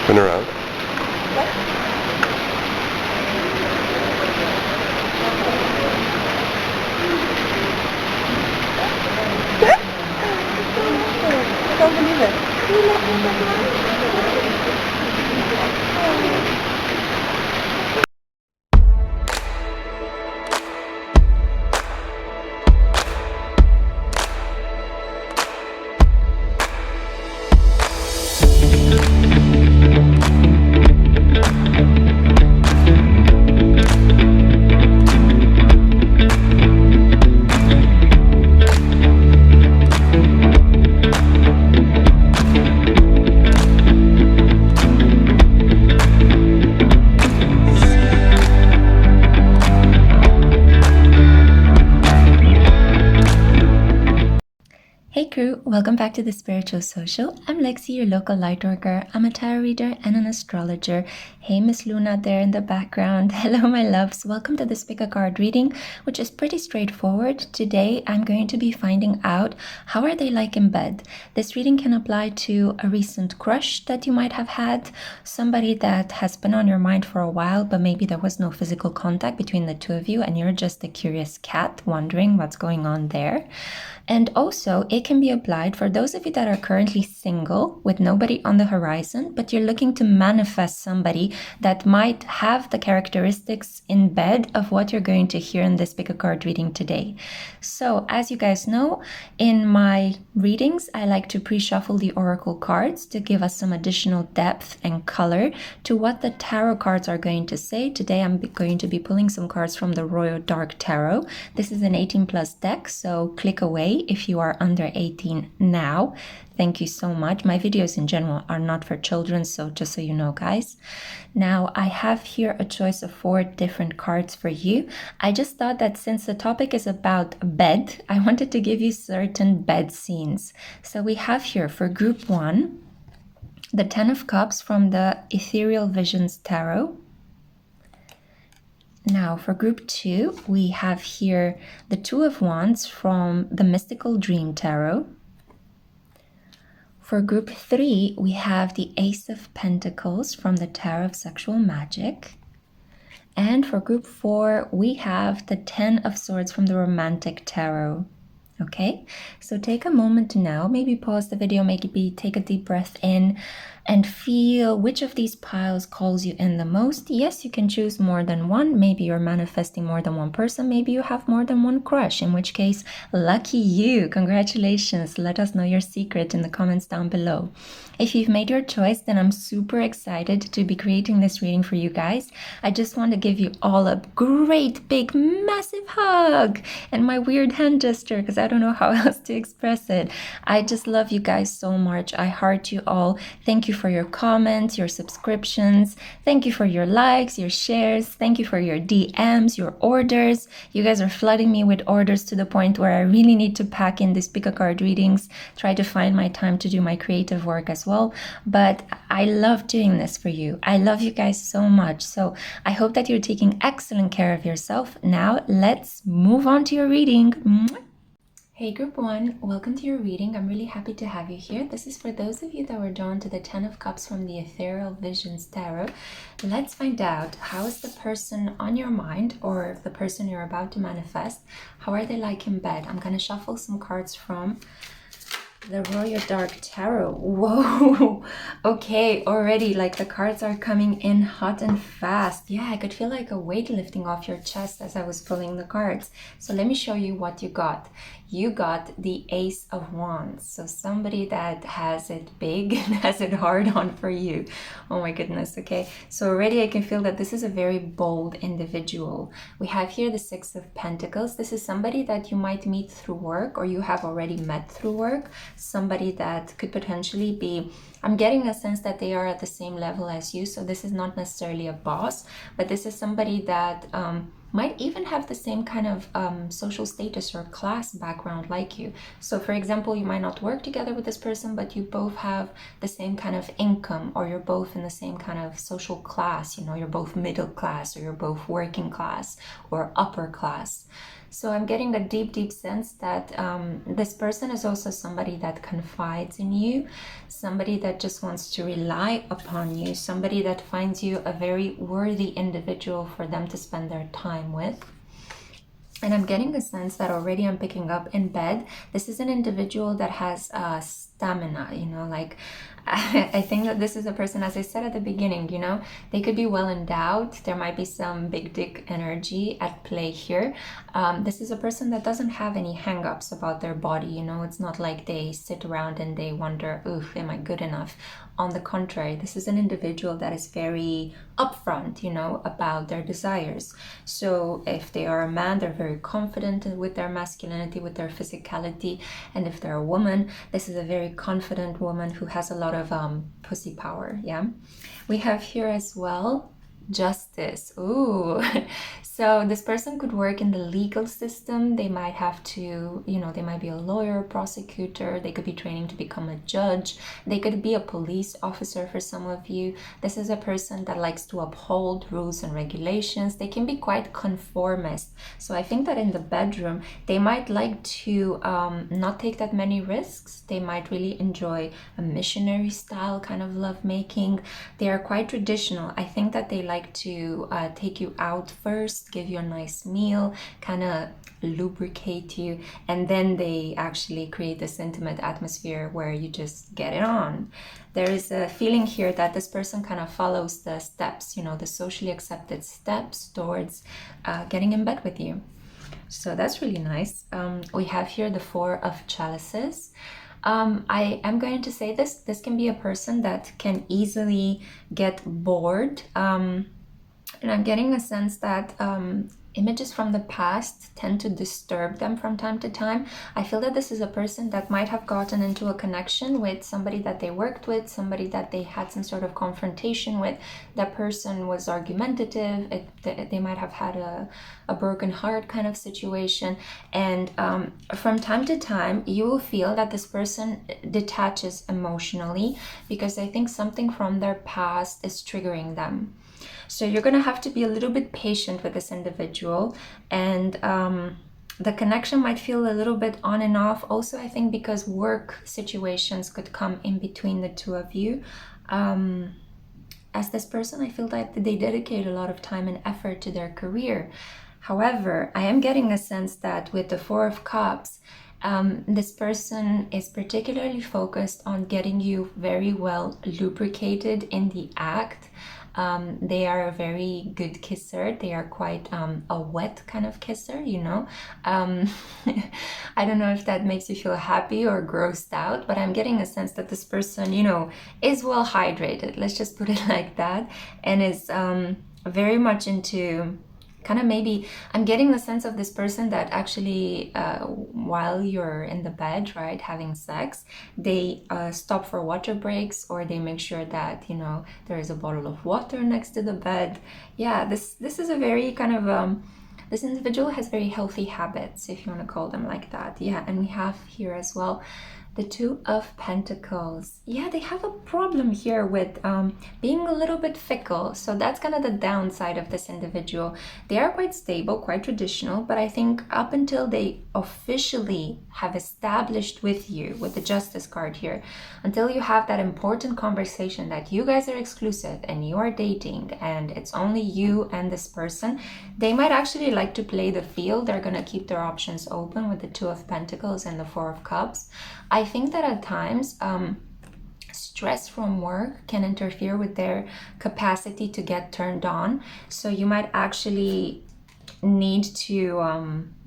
Turn around. I can't believe it. Hey crew, welcome back to the Spiritual Social. I'm Lexi, your local light worker. I'm a tarot reader and an astrologer. Hey Miss Luna there in the background. Hello my loves. Welcome to this PickACard reading, which is pretty straightforward. Today I'm going to be finding out how are they like in bed. This reading can apply to a recent crush that you might have had, somebody that has been on your mind for a while, but maybe there was no physical contact between the two of you and you're just a curious cat wondering what's going on there. And also, it can be applied for those of you that are currently single with nobody on the horizon, but you're looking to manifest somebody that might have the characteristics in bed of what you're going to hear in this PickACard reading today. So, as you guys know, in my readings, I like to pre-shuffle the oracle cards to give us some additional depth and color to what the tarot cards are going to say. Today, I'm going to be pulling some cards from the Royal Dark Tarot. This is an 18+ deck, so click away if you are under 18 now. Thank you so much. My videos in general are not for children, so just so you know, guys. Now, I have here a choice of 4 different cards for you. I just thought that since the topic is about bed, I wanted to give you certain bed scenes. So we have here for group 1, the 10 of Cups from the Ethereal Visions Tarot. Now for group 2, we have here the 2 of Wands from the Mystical Dream Tarot. For group 3, we have the Ace of Pentacles from the Tarot of Sexual Magic. And for group 4, we have the 10 of Swords from the Romantic Tarot. Okay, so take a moment now, maybe pause the video, maybe take a deep breath in and feel which of these piles calls you in the most. Yes, you can choose more than one. Maybe you're manifesting more than one person. Maybe you have more than one crush, in which case, lucky you. Congratulations. Let us know your secret in the comments down below. If you've made your choice, then I'm super excited to be creating this reading for you guys. I just want to give you all a great, big, massive hug and my weird hand gesture because I don't know how else to express it. I just love you guys so much. I heart you all. Thank you for your comments, your subscriptions. Thank you for your likes, your shares. Thank you for your DMs, your orders. You guys are flooding me with orders to the point where I really need to pack in these PickACard readings, try to find my time to do my creative work as well. But I love doing this for you. I love you guys so much. So I hope that you're taking excellent care of yourself. Now let's move on to your reading. Hey group 1, welcome to your reading. I'm really happy to have you here. This is for those of you that were drawn to the 10 of Cups from the Ethereal Visions Tarot. Let's find out, how is the person on your mind, or the person you're about to manifest, how are they like in bed? I'm going to shuffle some cards from the Royal Dark Tarot. Whoa, okay, already like the cards are coming in hot and fast. Yeah, I could feel like a weight lifting off your chest as I was pulling the cards. So let me show you what you got. You got the Ace of Wands. So somebody that has it big and has it hard on for you. Oh my goodness, okay. So already I can feel that this is a very bold individual. We have here the 6 of Pentacles. This is somebody that you might meet through work, or you have already met through work. Somebody that could potentially be, I'm getting a sense that they are at the same level as you. So this is not necessarily a boss, but this is somebody that might even have the same kind of social status or class background like you. So for example, you might not work together with this person, but you both have the same kind of income, or you're both in the same kind of social class. You know, you're both middle class, or you're both working class or upper class. So I'm getting a deep sense that this person is also somebody that confides in you, somebody that just wants to rely upon you, somebody that finds you a very worthy individual for them to spend their time with. And I'm getting a sense that already I'm picking up in bed, this is an individual that has stamina, you know, like I think that this is a person, as I said at the beginning, you know, they could be well endowed. There might be some big dick energy at play here. This is a person that doesn't have any hang-ups about their body, you know, it's not like they sit around and they wonder, ooh, am I good enough? On the contrary, this is an individual that is very upfront, you know, about their desires. So if they are a man, they're very confident with their masculinity, with their physicality. And if they're a woman, this is a very confident woman who has a lot of pussy power. Yeah, we have here as well justice. Ooh. So this person could work in the legal system. They might have to, you know, they might be a lawyer, prosecutor. They could be training to become a judge. They could be a police officer for some of you. This is a person that likes to uphold rules and regulations. They can be quite conformist. So I think that in the bedroom, they might like to not take that many risks. They might really enjoy a missionary style kind of lovemaking. They are quite traditional. I think that they like to take you out first, give you a nice meal, kind of lubricate you, and then they actually create this intimate atmosphere where you just get it on. There is a feeling here that this person kind of follows the steps, you know, the socially accepted steps towards getting in bed with you. So that's really nice. We have here the Four of Chalices. I am going to say this can be a person that can easily get bored. And I'm getting a sense that images from the past tend to disturb them from time to time. I feel that this is a person that might have gotten into a connection with somebody that they worked with, somebody that they had some sort of confrontation with. That person was argumentative. They might have had a broken heart kind of situation. And from time to time, you will feel that this person detaches emotionally because I think something from their past is triggering them. So you're going to have to be a little bit patient with this individual, and the connection might feel a little bit on and off. Also, I think because work situations could come in between the two of you. As this person, I feel that they dedicate a lot of time and effort to their career. However, I am getting a sense that with the Four of Cups, this person is particularly focused on getting you very well lubricated in the act. They are a very good kisser. They are quite a wet kind of kisser, you know. I don't know if that makes you feel happy or grossed out, but I'm getting a sense that this person, you know, is well hydrated. Let's just put it like that, and is very much into kind of, maybe I'm getting the sense of this person that actually while you're in the bed, right, having sex, they stop for water breaks, or they make sure that, you know, there is a bottle of water next to the bed. Yeah, this is a very kind of this individual has very healthy habits, if you want to call them like that. Yeah, and we have here as well the Two of Pentacles. Yeah, they have a problem here with being a little bit fickle. So that's kind of the downside of this individual. They are quite stable, quite traditional, but I think up until they officially have established with you, with the Justice card here, until you have that important conversation that you guys are exclusive and you are dating and it's only you and this person, they might actually like to play the field. They're going to keep their options open with the Two of Pentacles and the Four of Cups. I think that at times stress from work can interfere with their capacity to get turned on. So you might actually need to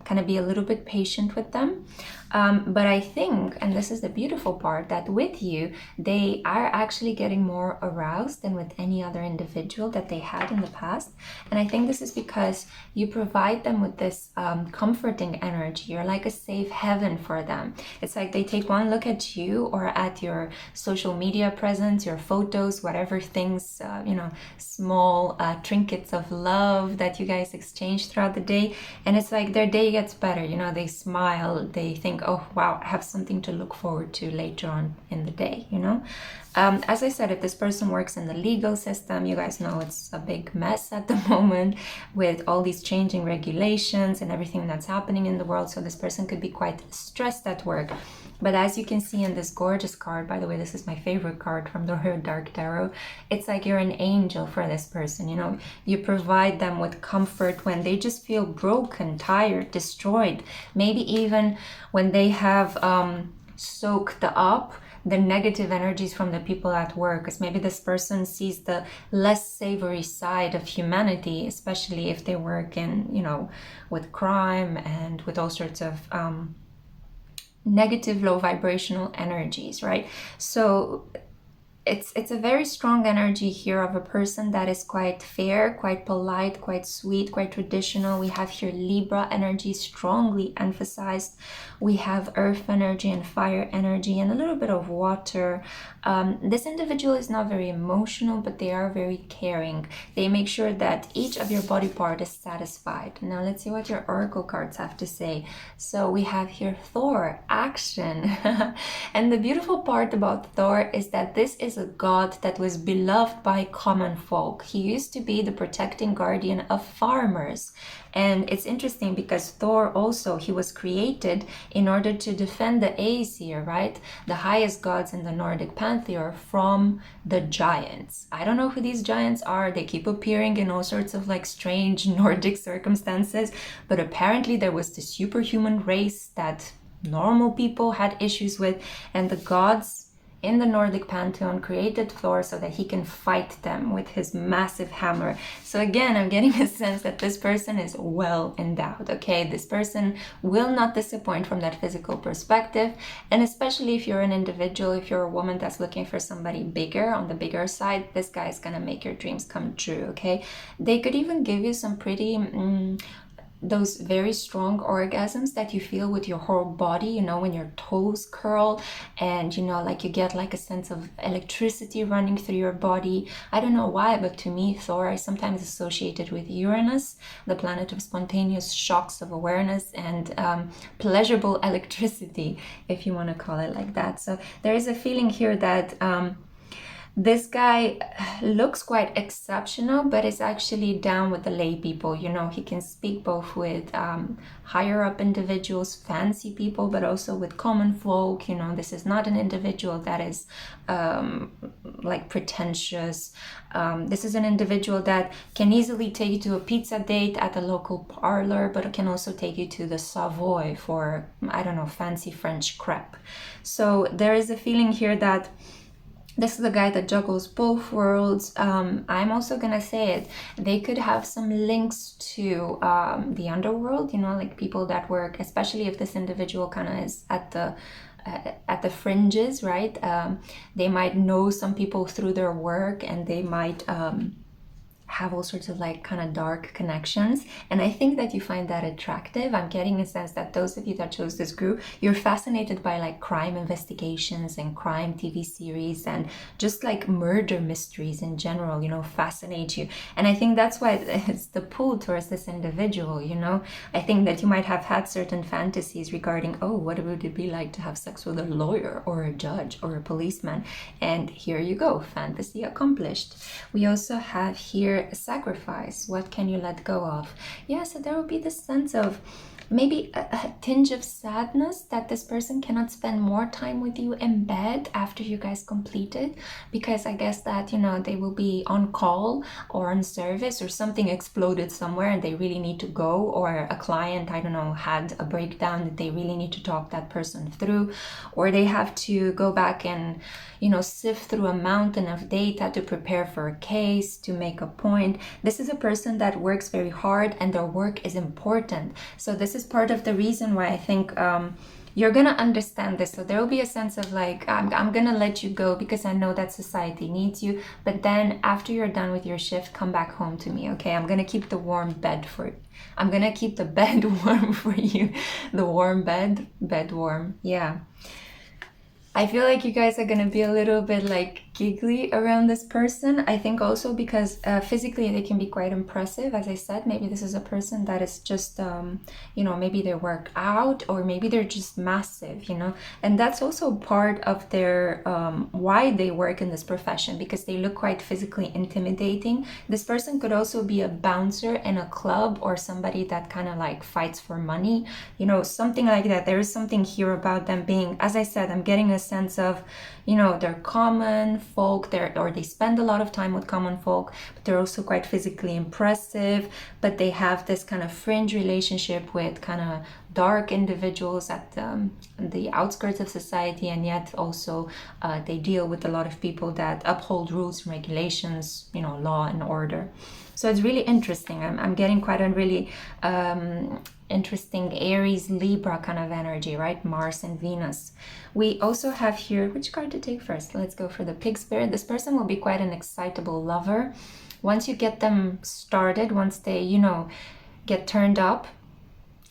kind of be a little bit patient with them. But I think, and this is the beautiful part, that with you, they are actually getting more aroused than with any other individual that they had in the past. And I think this is because you provide them with this comforting energy. You're like a safe haven for them. It's like they take one look at you or at your social media presence, your photos, whatever things, you know, small trinkets of love that you guys exchange throughout the day. And it's like their day gets better. You know, they smile, they think, feeling, oh wow, I have something to look forward to later on in the day, you know. As I said, if this person works in the legal system, you guys know it's a big mess at the moment with all these changing regulations and everything that's happening in the world. So this person could be quite stressed at work. But as you can see in this gorgeous card, by the way, this is my favorite card from the Royal Dark Tarot. It's like you're an angel for this person, you know. You provide them with comfort when they just feel broken, tired, destroyed. Maybe even when they have soaked up the negative energies from the people at work, because maybe this person sees the less savory side of humanity, especially if they work in, you know, with crime and with all sorts of negative, low vibrational energies, right? So it's a very strong energy here of a person that is quite fair, quite polite, quite sweet, quite traditional. We have here Libra energy strongly emphasized. We have earth energy and fire energy and a little bit of water. This individual is not very emotional, but they are very caring. They make sure that each of your body part is satisfied. Now let's see what your oracle cards have to say. So we have here Thor, action. And the beautiful part about Thor is that this is a god that was beloved by common folk. He used to be the protecting guardian of farmers. And it's interesting because Thor also, he was created in order to defend the Aesir, right? The highest gods in the Nordic pantheon from the giants. I don't know who these giants are. They keep appearing in all sorts of like strange Nordic circumstances. But apparently there was this superhuman race that normal people had issues with, and the gods in the Nordic pantheon created Thor so that he can fight them with his massive hammer. So again, I'm getting a sense that this person is well endowed, okay? This person will not disappoint from that physical perspective. And especially if you're an individual, if you're a woman that's looking for somebody bigger, on the bigger side, this guy is gonna make your dreams come true, okay? They could even give you some pretty those very strong orgasms that you feel with your whole body, you know, when your toes curl and, you know, like you get like a sense of electricity running through your body. I don't know why, but to me, Thor is sometimes associated with Uranus, the planet of spontaneous shocks of awareness and pleasurable electricity, if you want to call it like that. So there is a feeling here that this guy looks quite exceptional, but is actually down with the lay people. You know, he can speak both with higher up individuals, fancy people, but also with common folk. You know, this is not an individual that is like pretentious. This is an individual that can easily take you to a pizza date at a local parlor, but it can also take you to the Savoy for, I don't know, fancy French crepe. So there is a feeling here that this is the guy that juggles both worlds. I'm also gonna say it. They could have some links to the underworld, you know, like people that work, especially if this individual kind of is at the fringes, right? They might know some people through their work, and they might have all sorts of like kind of dark connections, and I think that you find that attractive. I'm getting a sense that those of you that chose this group, you're fascinated by like crime investigations and crime TV series and just like murder mysteries in general, you know, fascinate you. And I think that's why it's the pull towards this individual, you know. I think that you might have had certain fantasies regarding, oh, what would it be like to have sex with a lawyer or a judge or a policeman? And here you go, fantasy accomplished. We also have here sacrifice. What can you let go of? Yeah, so there will be this sense of maybe a tinge of sadness that this person cannot spend more time with you in bed after you guys completed, because I guess that, you know, they will be on call or on service, or something exploded somewhere and they really need to go, or a client, I don't know, had a breakdown that they really need to talk that person through, or they have to go back and, you know, sift through a mountain of data to prepare for a case, to make a point. This is a person that works very hard and their work is important. So this is part of the reason why I think you're gonna understand this. So there will be a sense of like, I'm gonna let you go because I know that society needs you, but then after you're done with your shift, come back home to me, okay? I'm gonna keep the warm bed for you. I'm gonna keep the bed warm for you. The warm bed warm, yeah. I feel like you guys are gonna be a little bit like giggly around this person. I think also because physically they can be quite impressive. As I said, maybe this is a person that is just, you know, maybe they work out or maybe they're just massive, you know, and that's also part of their why they work in this profession, because they look quite physically intimidating. This person could also be a bouncer in a club or somebody that kind of like fights for money, you know, something like that. There is something here about them being, as I said, I'm getting a sense of, you know, they're common folk, or they spend a lot of time with common folk, but they're also quite physically impressive, but they have this kind of fringe relationship with kind of dark individuals at the outskirts of society, and yet also they deal with a lot of people that uphold rules and regulations, you know, law and order. So it's really interesting. I'm getting quite a really interesting Aries Libra kind of energy, right? Mars and Venus. We also have here, which card to take first? Let's go for the Pig Spirit. This person will be quite an excitable lover. Once you get them started, once they, you know, get turned up,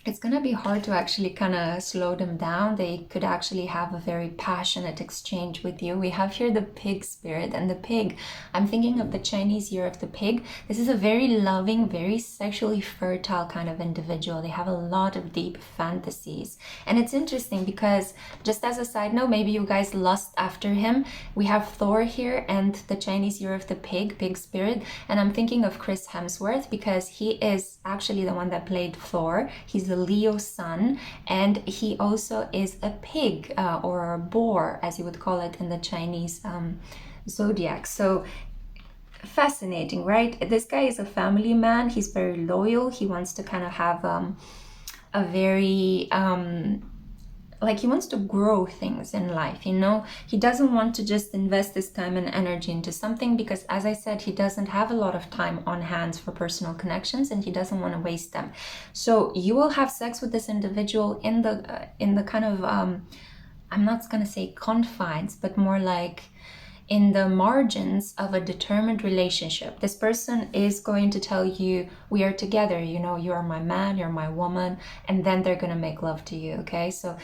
it's going to be hard to actually kind of slow them down. They could actually have a very passionate exchange with you. We have here the Pig Spirit, and the pig, I'm thinking of the Chinese year of the pig. This is a very loving, very sexually fertile kind of individual. They have a lot of deep fantasies. And it's interesting because, just as a side note, maybe you guys lust after him. We have Thor here and the Chinese year of the pig, Pig Spirit. And I'm thinking of Chris Hemsworth because he is actually the one that played Thor. He's the Leo sun, and he also is a pig or a boar, as you would call it in the Chinese zodiac. So fascinating, right? This guy is a family man. He's very loyal. He wants to kind of have a very like he wants to grow things in life, you know. He doesn't want to just invest his time and energy into something because, as I said, he doesn't have a lot of time on hands for personal connections and he doesn't want to waste them. So you will have sex with this individual in the kind of I'm not gonna say confines, but more like in the margins of a determined relationship. This person is going to tell you, we are together, you know, you are my man, you're my woman, and then they're going to make love to you, okay? So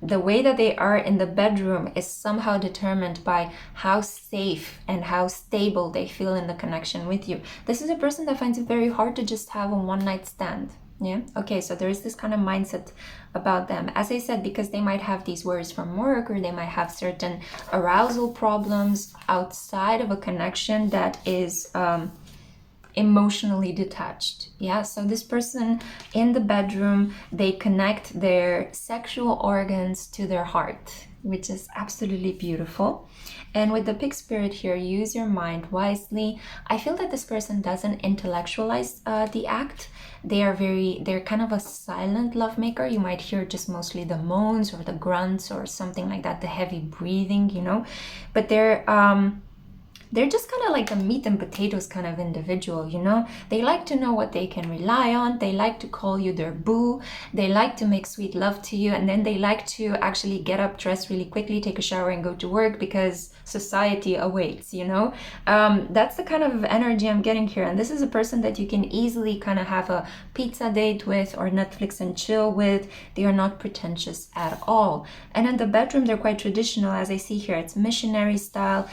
the way that they are in the bedroom is somehow determined by how safe and how stable they feel in the connection with you. This is a person that finds it very hard to just have a one-night stand. Yeah, okay, so there is this kind of mindset about them, as I said, because they might have these worries from work, or they might have certain arousal problems outside of a connection that is emotionally detached. Yeah, so this person in the bedroom, they connect their sexual organs to their heart, which is absolutely beautiful. And with the Pig Spirit here, use your mind wisely. I feel that this person doesn't intellectualize the act. They're kind of a silent lovemaker. You might hear just mostly the moans or the grunts or something like that, the heavy breathing, you know. But they're just kind of like a meat and potatoes kind of individual, you know. They like to know what they can rely on. They like to call you their boo. They like to make sweet love to you, and then they like to actually get up, dress really quickly, take a shower and go to work because society awaits, you know. That's the kind of energy I'm getting here. And this is a person that you can easily kind of have a pizza date with or Netflix and chill with. They are not pretentious at all. And in the bedroom, they're quite traditional, as I see here. It's missionary style.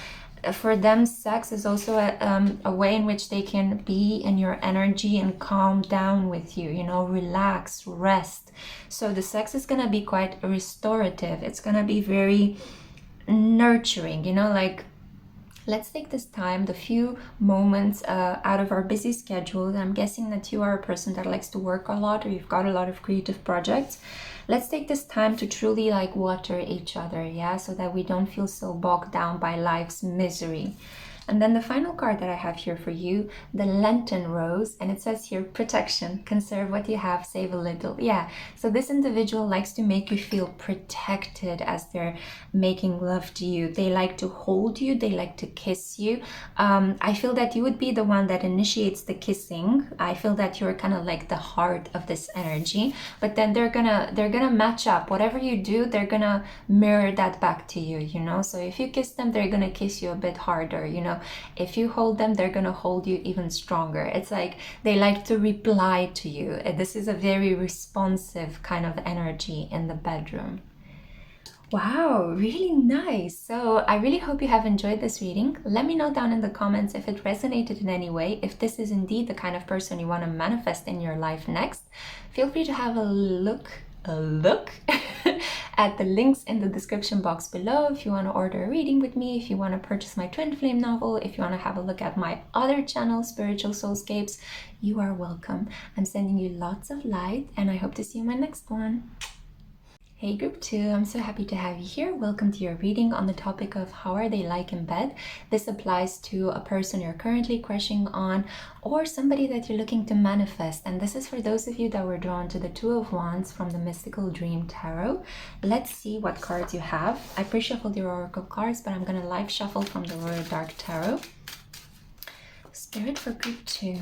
For them, sex is also a way in which they can be in your energy and calm down with you, you know, relax, rest. So the sex is going to be quite restorative. It's going to be very nurturing, you know, like, let's take this time, the few moments out of our busy schedule. And I'm guessing that you are a person that likes to work a lot, or you've got a lot of creative projects. Let's take this time to truly like water each other, yeah, so that we don't feel so bogged down by life's misery. And then the final card that I have here for you, the Lenten Rose, and it says here, protection, conserve what you have, save a little. Yeah, so this individual likes to make you feel protected as they're making love to you. They like to hold you, they like to kiss you. I feel that you would be the one that initiates the kissing. I feel that you're kind of like the heart of this energy, but then they're gonna match up. Whatever you do, they're gonna mirror that back to you, you know. So if you kiss them, they're gonna kiss you a bit harder, you know. If you hold them, they're gonna hold you even stronger. It's like they like to reply to you. This is a very responsive kind of energy in the bedroom. Wow, really nice. So I really hope you have enjoyed this reading. Let me know down in the comments if it resonated in any way. If this is indeed the kind of person you want to manifest in your life next, feel free to have a look at the links in the description box below if you want to order a reading with me, if you want to purchase my twin flame novel, if you want to have a look at my other channel, Spiritual Soulscapes. You are welcome. I'm sending you lots of light, and I hope to see you in my next one. Hey group 2, I'm so happy to have you here. Welcome to your reading on the topic of how are they like in bed. This applies to a person you're currently crushing on or somebody that you're looking to manifest. And this is for those of you that were drawn to the Two of Wands from the Mystical Dream Tarot. Let's see what cards you have. I pre-shuffled your oracle cards, but I'm going to live shuffle from the Royal Dark Tarot. Spirit for group 2.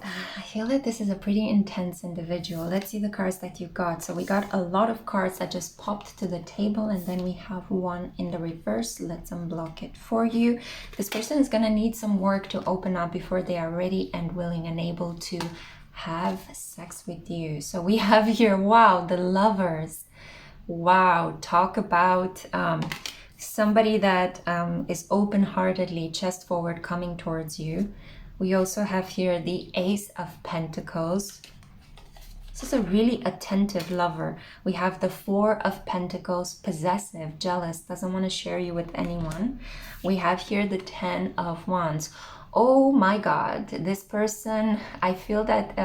I feel that this is a pretty intense individual. Let's see the cards that you got. So we got a lot of cards that just popped to the table, and then we have one in the reverse. Let's unblock it for you. This person is going to need some work to open up before they are ready and willing and able to have sex with you. So we have here, wow, the Lovers. Wow, talk about somebody that is open-heartedly, chest forward, coming towards you. We also have here the Ace of Pentacles. This is a really attentive lover. We have the Four of Pentacles, possessive, jealous, doesn't want to share you with anyone. We have here the Ten of Wands. Oh my God, this person, I feel that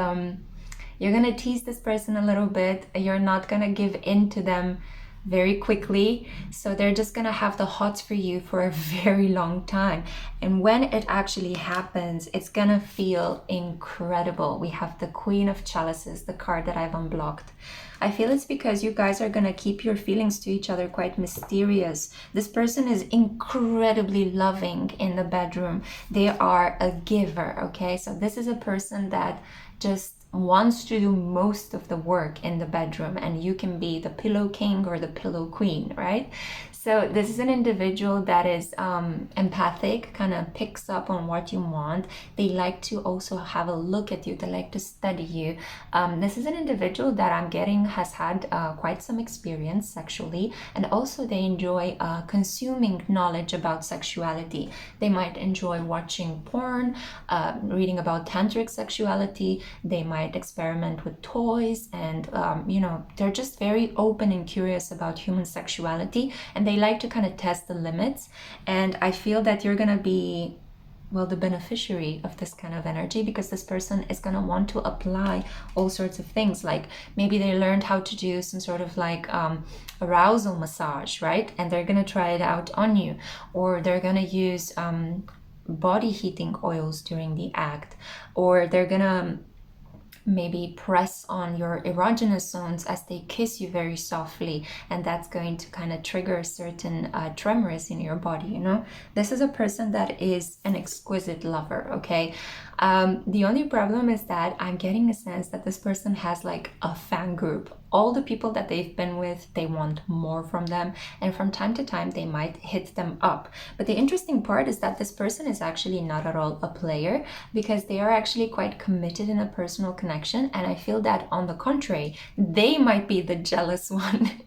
you're going to tease this person a little bit. You're not going to give in to them very quickly, so they're just gonna have the hots for you for a very long time, and when it actually happens, it's gonna feel incredible. We have the Queen of Chalices, the card that I've unblocked. I feel it's because you guys are gonna keep your feelings to each other quite mysterious. This person is incredibly loving in the bedroom. They are a giver, okay? So this is a person that just wants to do most of the work in the bedroom, and you can be the pillow king or the pillow queen, right? So this is an individual that is empathic, kind of picks up on what you want. They like to also have a look at you. They like to study you. This is an individual that I'm getting has had quite some experience sexually, and also they enjoy consuming knowledge about sexuality. They might enjoy watching porn, reading about tantric sexuality. They might experiment with toys, and you know, they're just very open and curious about human sexuality, and they like to kind of test the limits. And I feel that you're gonna be, well, the beneficiary of this kind of energy, because this person is going to want to apply all sorts of things. Like maybe they learned how to do some sort of like arousal massage, right? And they're going to try it out on you, or they're going to use body heating oils during the act, or they're going to maybe press on your erogenous zones as they kiss you very softly, and that's going to kind of trigger certain tremors in your body, you know. This is a person that is an exquisite lover, okay? The only problem is that I'm getting a sense that this person has like a fan group. All the people that they've been with, they want more from them, and from time to time they might hit them up. But the interesting part is that this person is actually not at all a player, because they are actually quite committed in a personal connection, and I feel that on the contrary, they might be the jealous one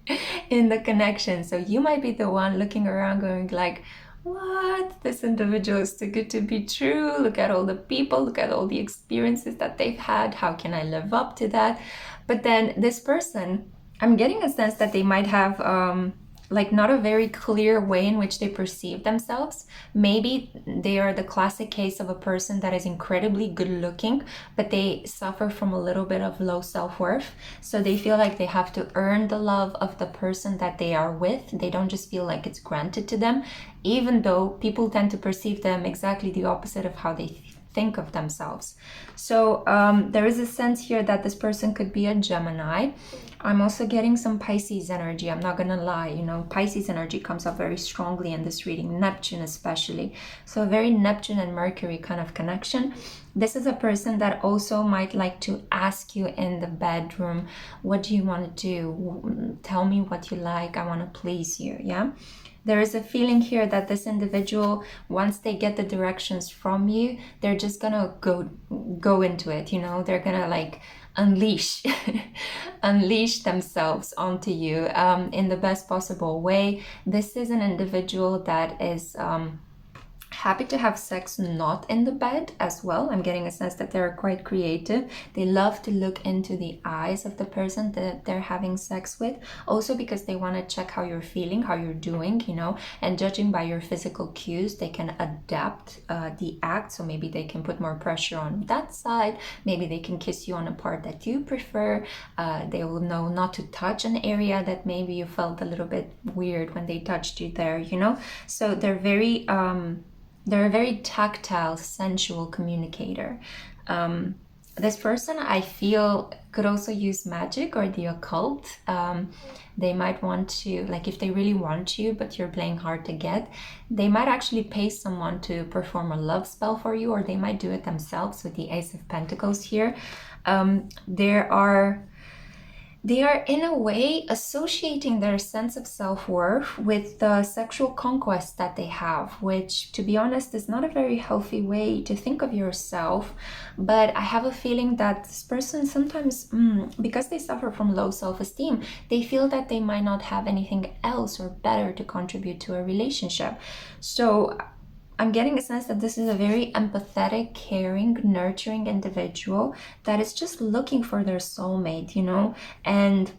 in the connection. So you might be the one looking around going like, what? This individual is too good to be true. Look at all the people, look at all the experiences that they've had. How can I live up to that? But then this person, I'm getting a sense that they might have like not a very clear way in which they perceive themselves. Maybe they are the classic case of a person that is incredibly good looking, but they suffer from a little bit of low self-worth. So they feel like they have to earn the love of the person that they are with. They don't just feel like it's granted to them, even though people tend to perceive them exactly the opposite of how they think of themselves. So there is a sense here that this person could be a Gemini. I'm also getting some Pisces energy. I'm not gonna lie, you know, Pisces energy comes up very strongly in this reading, Neptune especially. So a very Neptune and Mercury kind of connection. This is a person that also might like to ask you in the bedroom, what do you want to do? Tell me what you like. I want to please you, yeah? There is a feeling here that this individual, once they get the directions from you, they're just gonna go into it, you know. They're gonna like unleash unleash themselves onto you in the best possible way. This is an individual that is happy to have sex not in the bed as well. I'm getting a sense that they're quite creative. They love to look into the eyes of the person that they're having sex with, also because they want to check how you're feeling, how you're doing, you know, and judging by your physical cues, they can adapt the act. So maybe they can put more pressure on that side. Maybe they can kiss you on a part that you prefer. They will know not to touch an area that maybe you felt a little bit weird when they touched you there, you know. So they're a very tactile, sensual communicator. This person, I feel, could also use magic or the occult. They might want to, like, if they really want you, but you're playing hard to get, they might actually pay someone to perform a love spell for you, or they might do it themselves with the Ace of Pentacles here. They are in a way associating their sense of self-worth with the sexual conquest that they have, which, to be honest, is not a very healthy way to think of yourself. But I have a feeling that this person sometimes, because they suffer from low self-esteem, they feel that they might not have anything else or better to contribute to a relationship. So I'm getting a sense that this is a very empathetic, caring, nurturing individual that is just looking for their soulmate, you know, and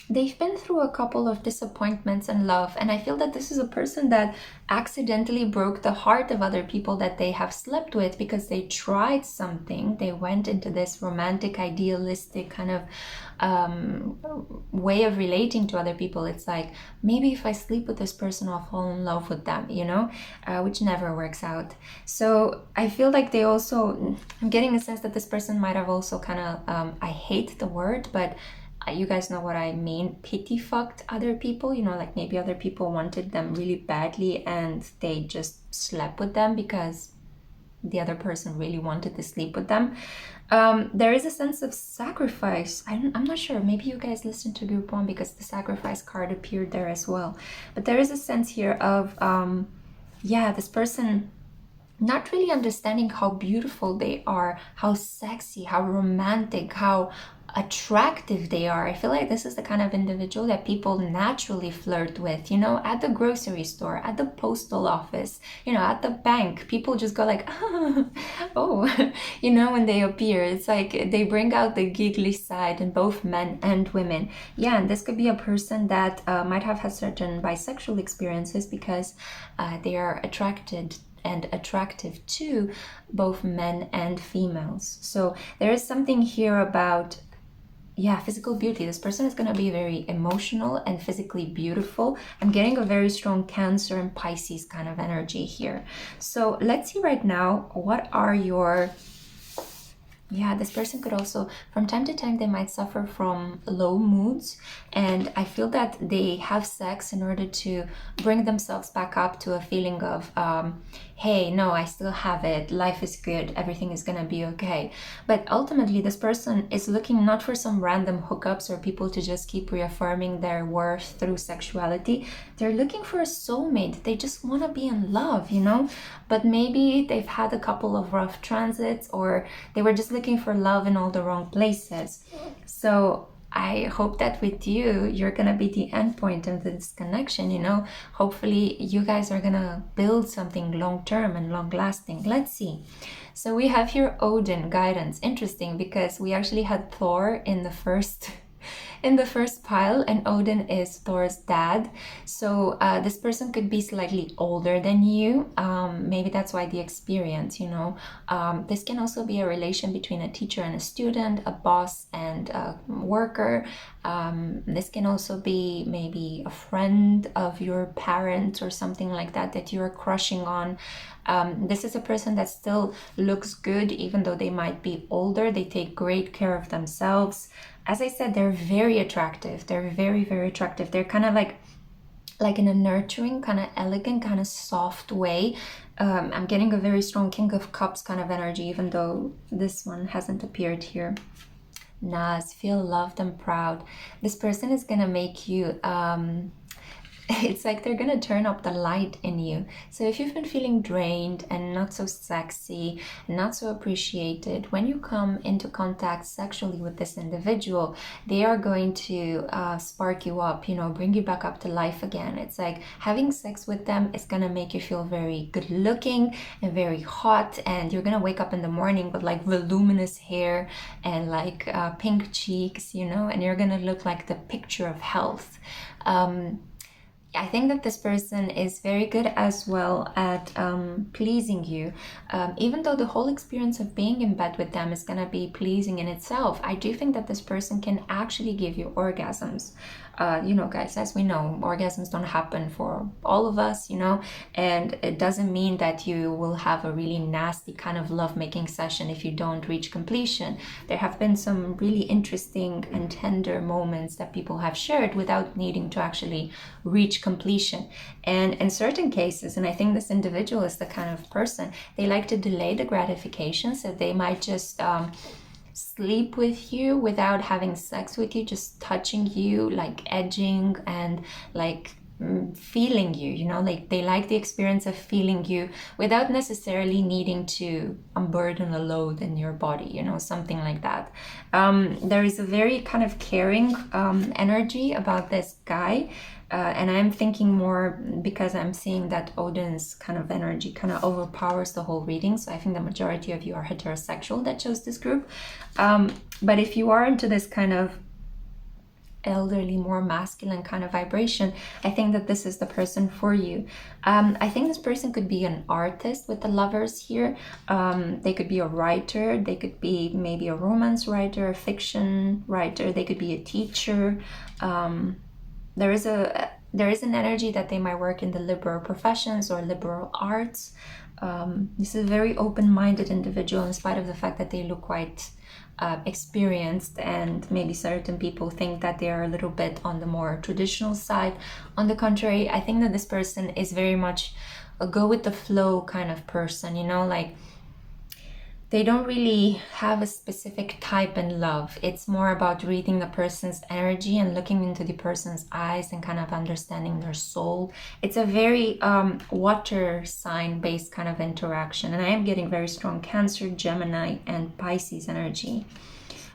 they've been through a couple of disappointments in love, and I feel that this is a person that accidentally broke the heart of other people that they have slept with because they tried something. They went into this romantic, idealistic kind of way of relating to other people. It's like, maybe if I sleep with this person, I'll fall in love with them, you know, which never works out. So I feel like they also, I'm getting a sense that this person might have also kind of, I hate the word, but you guys know what I mean, pity fucked other people, you know, like maybe other people wanted them really badly and they just slept with them because the other person really wanted to sleep with them. There is a sense of sacrifice. I'm not sure, maybe you guys listened to group 1 because the sacrifice card appeared there as well. But there is a sense here of, this person not really understanding how beautiful they are, how sexy, how romantic, how attractive they are. I feel like this is the kind of individual that people naturally flirt with, you know, at the grocery store, at the postal office, you know, at the bank. People just go like, oh, you know, when they appear. It's like they bring out the giggly side in both men and women. Yeah, and this could be a person that might have had certain bisexual experiences because they are attractive to both men and females. So there is something here about physical beauty. This person is going to be very emotional and physically beautiful. I'm getting a very strong Cancer and Pisces kind of energy here. So let's see right now, what are your this person could also, from time to time, they might suffer from low moods. And I feel that they have sex in order to bring themselves back up to a feeling of, hey, no, I still have it. Life is good. Everything is going to be okay. But ultimately, this person is looking not for some random hookups or people to just keep reaffirming their worth through sexuality. They're looking for a soulmate. They just want to be in love, you know? But maybe they've had a couple of rough transits, or they were just looking for love in all the wrong places. So I hope that with you, you're gonna be the end point of this connection, you know. Hopefully you guys are gonna build something long-term and long-lasting. Let's see. So we have here Odin, guidance. Interesting, because we actually had Thor in the first pile, and Odin is Thor's dad. So this person could be slightly older than you. Maybe that's why the experience, you know. This can also be a relation between a teacher and a student, a boss and a worker. This can also be maybe a friend of your parent or something like that that you're crushing on. This is a person that still looks good even though they might be older. They take great care of themselves. As I said, they're very attractive. They're very, very attractive. They're kind of like in a nurturing, kind of elegant, kind of soft way. I'm getting a very strong King of Cups kind of energy, even though this one hasn't appeared here. Nas, feel loved and proud. This person is gonna make you it's like they're gonna turn up the light in you. So if you've been feeling drained and not so sexy, not so appreciated, when you come into contact sexually with this individual, they are going to spark you up, you know, bring you back up to life again. It's like having sex with them is gonna make you feel very good looking and very hot, and you're gonna wake up in the morning with like voluminous hair and like pink cheeks, you know, and you're gonna look like the picture of health. I think that this person is very good as well at pleasing you. Even though the whole experience of being in bed with them is going to be pleasing in itself, I do think that this person can actually give you orgasms. You know, guys, as we know, orgasms don't happen for all of us, you know, and it doesn't mean that you will have a really nasty kind of lovemaking session if you don't reach completion. There have been some really interesting and tender moments that people have shared without needing to actually reach completion. And in certain cases, and I think this individual is the kind of person, they like to delay the gratification, so they might just sleep with you without having sex with you, just touching you, like edging and like feeling you, you know, like they like the experience of feeling you without necessarily needing to unburden a load in your body, you know, something like that. There is a very kind of caring energy about this guy. And I'm thinking more because I'm seeing that Odin's kind of energy kind of overpowers the whole reading. So I think the majority of you are heterosexual that chose this group. But if you are into this kind of elderly, more masculine kind of vibration, I think that this is the person for you. I think this person could be an artist with the lovers here. They could be a writer. They could be maybe a romance writer, a fiction writer. They could be a teacher. There is an energy that they might work in the liberal professions or liberal arts. This is a very open-minded individual, in spite of the fact that they look quite experienced, and maybe certain people think that they are a little bit on the more traditional side. On the contrary, I think that this person is very much a go with the flow kind of person, you know, like they don't really have a specific type in love. It's more about reading the person's energy and looking into the person's eyes and kind of understanding their soul. It's a very water sign based kind of interaction. And I am getting very strong Cancer, Gemini, and Pisces energy.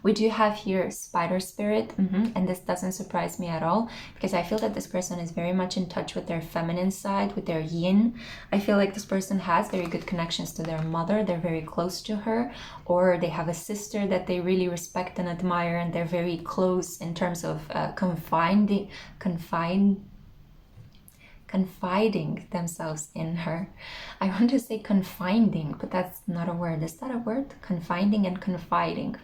We do have here spider spirit, and this doesn't surprise me at all, because I feel that this person is very much in touch with their feminine side, with their yin. I feel like this person has very good connections to their mother. They're very close to her, or they have a sister that they really respect and admire, and they're very close in terms of confiding themselves in her. I want to say confiding, but that's not a word. Is that a word? Confiding and confiding.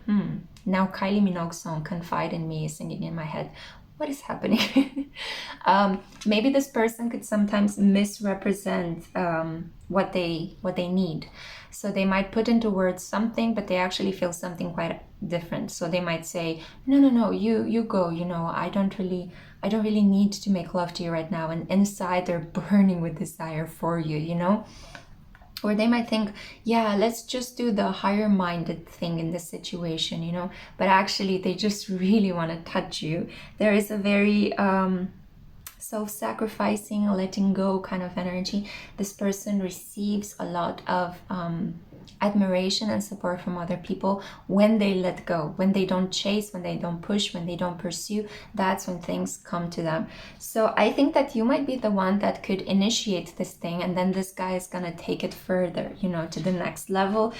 Now Kylie Minogue's song Confide in Me is singing in my head. What is happening? Maybe this person could sometimes misrepresent what they need. So they might put into words something, but they actually feel something quite different. So they might say, no, you go, you know, I don't really need to make love to you right now. And inside they're burning with desire for you, you know? Or they might think, yeah, let's just do the higher minded thing in this situation, you know? But actually they just really want to touch you. There is a very self-sacrificing, letting go kind of energy. This person receives a lot of admiration and support from other people when they let go, when they don't chase, when they don't push, when they don't pursue. That's when things come to them. So I think that you might be the one that could initiate this thing, and then this guy is gonna take it further, you know, to the next level.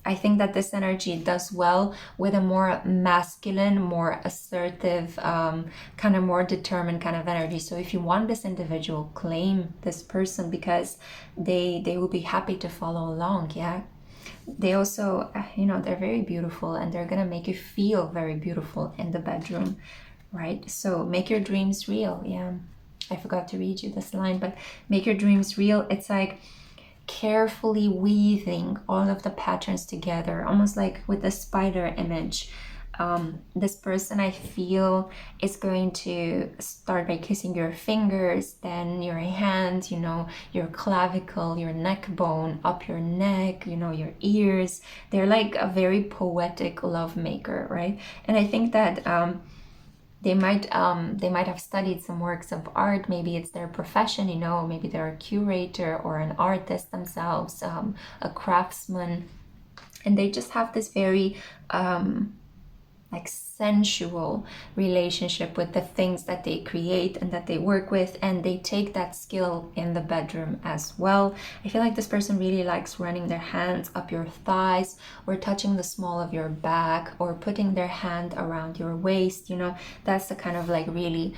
I think that this energy does well with a more masculine, more assertive, kind of more determined kind of energy. So if you want this individual, claim this person, because they will be happy to follow along, yeah? They also, you know, they're very beautiful, and they're gonna make you feel very beautiful in the bedroom, right? So make your dreams real, yeah? I forgot to read you this line, but make your dreams real. It's like carefully weaving all of the patterns together, almost like with the spider image. This person, I feel, is going to start by kissing your fingers, then your hands, you know, your clavicle, your neck bone, up your neck, you know, your ears. They're like a very poetic love maker, right? And I think that they might have studied some works of art. Maybe it's their profession, you know, maybe they're a curator or an artist themselves, a craftsman, and they just have this very like sensual relationship with the things that they create and that they work with, and they take that skill in the bedroom as well. I feel like this person really likes running their hands up your thighs or touching the small of your back or putting their hand around your waist, you know. That's the kind of like really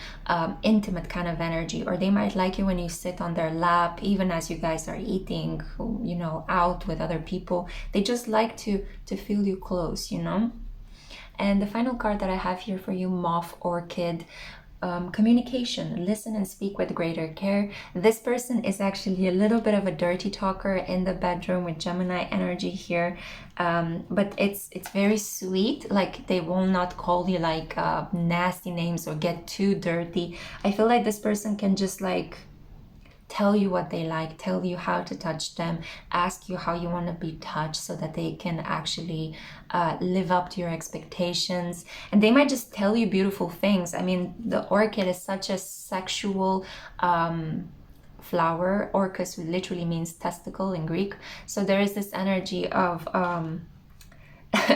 intimate kind of energy. Or they might like you when you sit on their lap, even as you guys are eating, you know, out with other people. They just like to feel you close, you know. And the final card that I have here for you, Moth Orchid, communication, listen and speak with greater care. This person is actually a little bit of a dirty talker in the bedroom with Gemini energy here, but it's very sweet. Like, they will not call you like nasty names or get too dirty. I feel like this person can just like tell you what they like, tell you how to touch them, ask you how you want to be touched so that they can actually live up to your expectations. And they might just tell you beautiful things. I mean, the orchid is such a sexual flower. Orcus literally means testicle in Greek. So there is this energy of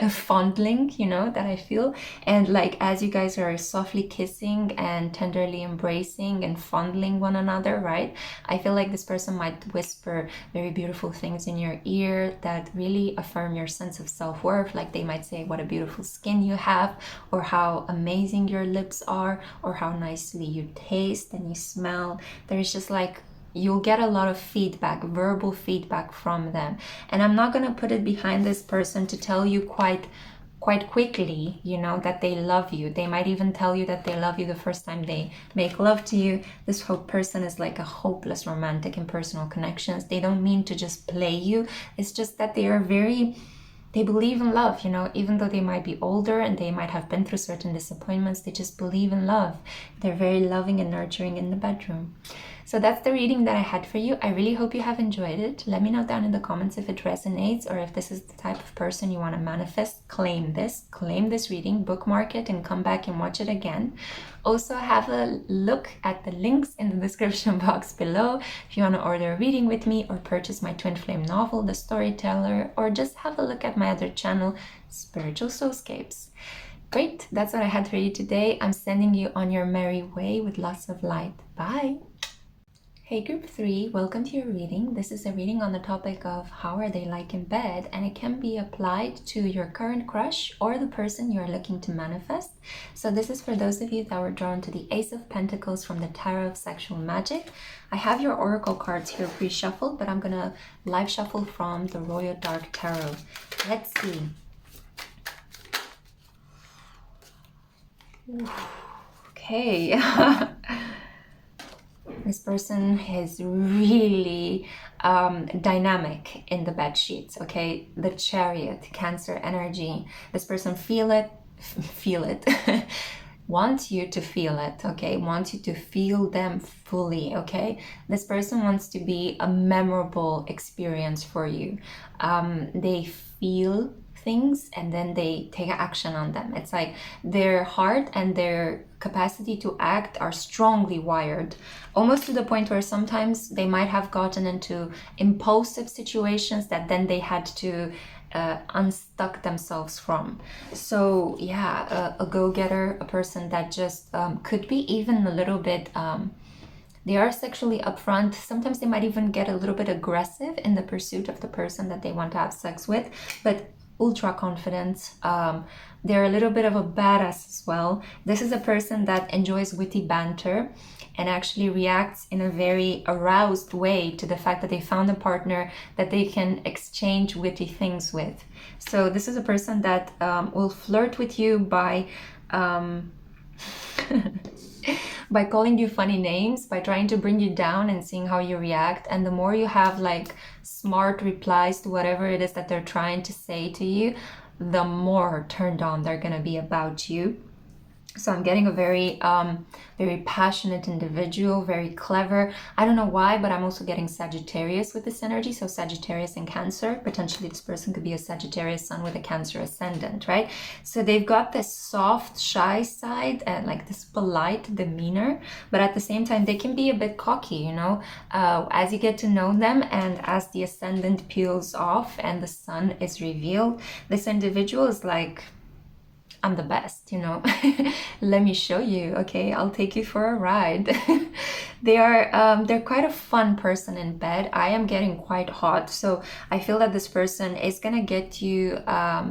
fondling, you know, that I feel. And like, as you guys are softly kissing and tenderly embracing and fondling one another, right, I feel like this person might whisper very beautiful things in your ear that really affirm your sense of self-worth. Like, they might say what a beautiful skin you have, or how amazing your lips are, or how nicely you taste and you smell. There's just like, you'll get a lot of feedback, verbal feedback from them. And I'm not going to put it behind this person to tell you quite quickly, you know, that they love you. They might even tell you that they love you the first time they make love to you. This person is like a hopeless romantic in personal connections. They don't mean to just play you. It's just that they believe in love, you know, even though they might be older and they might have been through certain disappointments, they just believe in love. They're very loving and nurturing in the bedroom. So that's the reading that I had for you. I really hope you have enjoyed it. Let me know down in the comments if it resonates, or if this is the type of person you want to manifest. Claim this reading, bookmark it, and come back and watch it again. Also, have a look at the links in the description box below if you want to order a reading with me, or purchase my twin flame novel, The Storyteller, or just have a look at my other channel, Spiritual Soulscapes. Great, that's what I had for you today. I'm sending you on your merry way with lots of light. Bye. Hey group 3, welcome to your reading. This is a reading on the topic of how are they like in bed, and it can be applied to your current crush or the person you're looking to manifest. So this is for those of you that were drawn to the Ace of Pentacles from the Tarot of Sexual Magic. I have your oracle cards here pre-shuffled, but I'm gonna live shuffle from the Royal Dark Tarot. Let's see. Okay. This person is really dynamic in the bed sheets, okay? The Chariot, Cancer energy. This person feel it, wants you to feel it, okay? Wants you to feel them fully, okay? This person wants to be a memorable experience for you. They feel things and then they take action on them. It's like their heart and their capacity to act are strongly wired, almost to the point where sometimes they might have gotten into impulsive situations that then they had to unstuck themselves from. So yeah, a go-getter, a person that just could be even a little bit they are sexually upfront. Sometimes they might even get a little bit aggressive in the pursuit of the person that they want to have sex with, but ultra confident. They're a little bit of a badass as well. This is a person that enjoys witty banter and actually reacts in a very aroused way to the fact that they found a partner that they can exchange witty things with. So this is a person that will flirt with you by by calling you funny names, by trying to bring you down and seeing how you react. And the more you have like smart replies to whatever it is that they're trying to say to you, the more turned on they're going to be about you. So I'm getting a very passionate individual, very clever. I don't know why, but I'm also getting Sagittarius with this energy. So Sagittarius and Cancer. Potentially this person could be a Sagittarius sun with a Cancer ascendant, right? So they've got this soft, shy side and like this polite demeanor, but at the same time, they can be a bit cocky, you know, as you get to know them and as the ascendant peels off and the sun is revealed, this individual is like, I'm the best, you know. Let me show you, okay? I'll take you for a ride. They're quite a fun person in bed. I am getting quite hot, so I feel that this person is gonna get you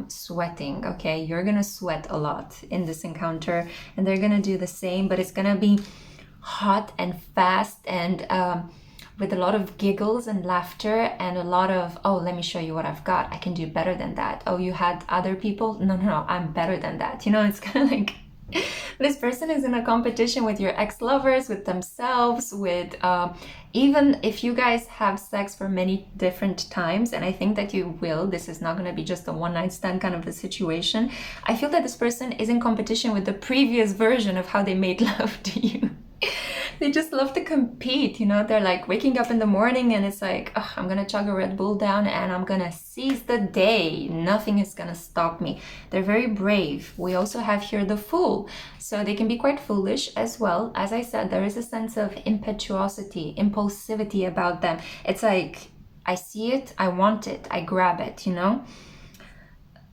sweating, okay? You're gonna sweat a lot in this encounter, and they're gonna do the same, but it's gonna be hot and fast and with a lot of giggles and laughter and a lot of, oh, let me show you what I've got. I can do better than that. Oh, you had other people? No, no, no, I'm better than that. You know, it's kind of like this person is in a competition with your ex-lovers, with themselves, with even if you guys have sex for many different times, and I think that you will, this is not going to be just a one-night stand kind of a situation. I feel that this person is in competition with the previous version of how they made love to you. They just love to compete, you know. They're like waking up in the morning and it's like, oh, I'm gonna chug a Red Bull down and I'm gonna seize the day. Nothing is gonna stop me. They're very brave. We also have here the Fool, so they can be quite foolish as well. As I said, there is a sense of impetuosity, impulsivity about them. It's like, I see it, I want it, I grab it, you know.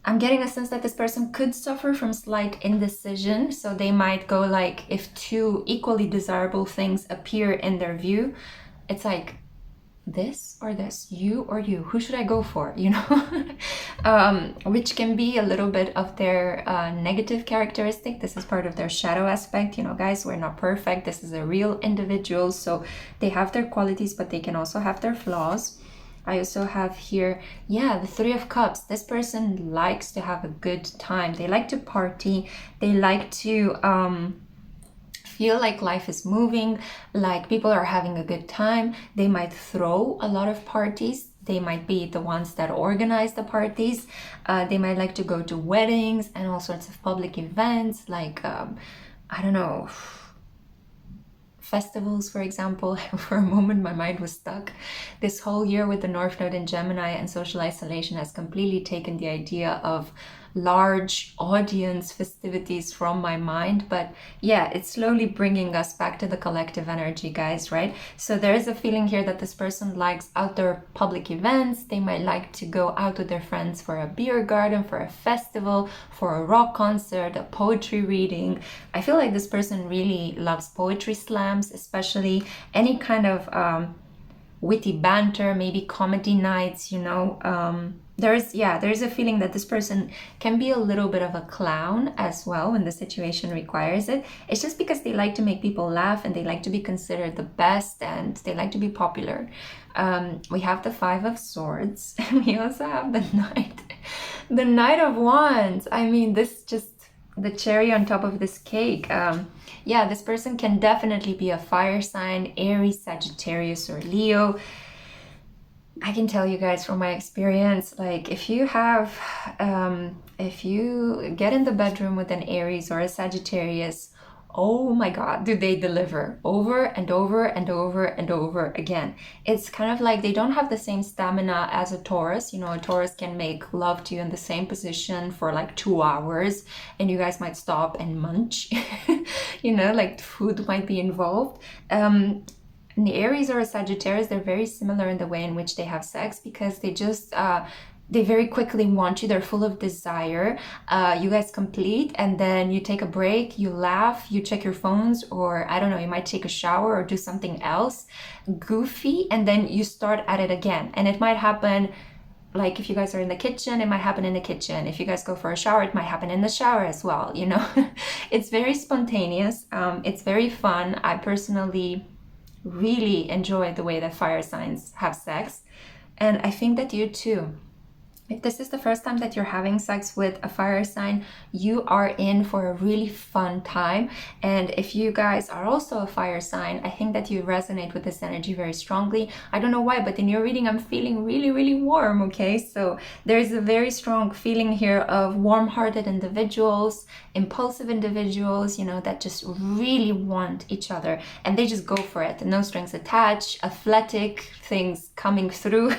I'm getting a sense that this person could suffer from slight indecision. So they might go like, if two equally desirable things appear in their view, it's like, this or this, you or you, who should I go for, you know? Which can be a little bit of their negative characteristic. This is part of their shadow aspect. You know, guys, we're not perfect. This is a real individual. So they have their qualities, but they can also have their flaws. I also have here, yeah, the Three of Cups. This person likes to have a good time. They like to party. They like to feel like life is moving, like people are having a good time. They might throw a lot of parties. They might be the ones that organize the parties. They might like to go to weddings and all sorts of public events, like, I don't know, festivals, for example. For a moment, my mind was stuck. This whole year with the North Node in Gemini and social isolation has completely taken the idea of large audience festivities from my mind. But yeah, it's slowly bringing us back to the collective energy, guys, right? So there is a feeling here that this person likes outdoor public events. They might like to go out with their friends for a beer garden, for a festival, for a rock concert, a poetry reading. I feel like this person really loves poetry slams, especially any kind of witty banter, maybe comedy nights, you know. There's a feeling that this person can be a little bit of a clown as well when the situation requires it. It's just because they like to make people laugh and they like to be considered the best and they like to be popular. We have the Five of Swords and we also have the Knight of Wands. I mean, this just the cherry on top of this cake. Yeah, this person can definitely be a fire sign, Aries, Sagittarius, or Leo. I can tell you guys from my experience, like if you get in the bedroom with an Aries or a Sagittarius, oh my God, do they deliver over and over and over and over again. It's kind of like they don't have the same stamina as a Taurus. You know, a Taurus can make love to you in the same position for like 2 hours and you guys might stop and munch. You know, like food might be involved. The Aries or a Sagittarius, they're very similar in the way in which they have sex because they just they very quickly want you. They're full of desire. You guys complete and then you take a break, you laugh, you check your phones, or I don't know, you might take a shower or do something else goofy, and then you start at it again. And it might happen, like if you guys are in the kitchen, it might happen in the kitchen. If you guys go for a shower, it might happen in the shower as well, you know. It's very spontaneous. It's very fun. I personally really enjoy the way that fire signs have sex, and I think that you too. If this is the first time that you're having sex with a fire sign, you are in for a really fun time. And if you guys are also a fire sign, I think that you resonate with this energy very strongly. I don't know why, but in your reading, I'm feeling really, really warm, okay? So there's a very strong feeling here of warm-hearted individuals, impulsive individuals, you know, that just really want each other and they just go for it. No strings attached, athletic things coming through.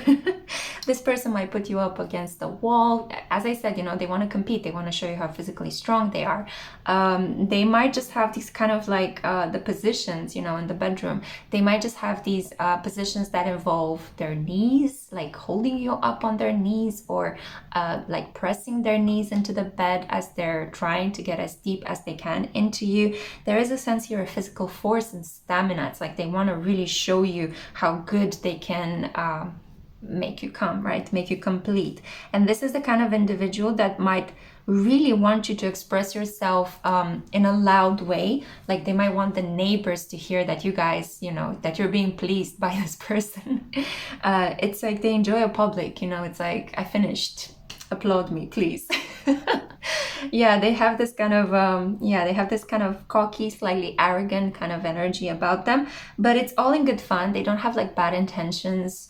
This person might put you up against the wall. As I said, you know, they want to compete. They want to show you how physically strong they are. They might just have these kind of like the positions, you know, in the bedroom. They might just have these positions that involve their knees, like holding you up on their knees, or like pressing their knees into the bed as they're trying to get as deep as they can into you. There is a sense here of physical force and stamina. It's like they want to really show you how good they can make you come, right? Make you complete. And this is the kind of individual that might really want you to express yourself in a loud way. Like they might want the neighbors to hear that you guys, you know, that you're being pleased by this person. It's like they enjoy a public, you know, it's like, I finished, applaud me, please. Yeah, they have this kind of they have this kind of cocky, slightly arrogant kind of energy about them, but it's all in good fun. They don't have like bad intentions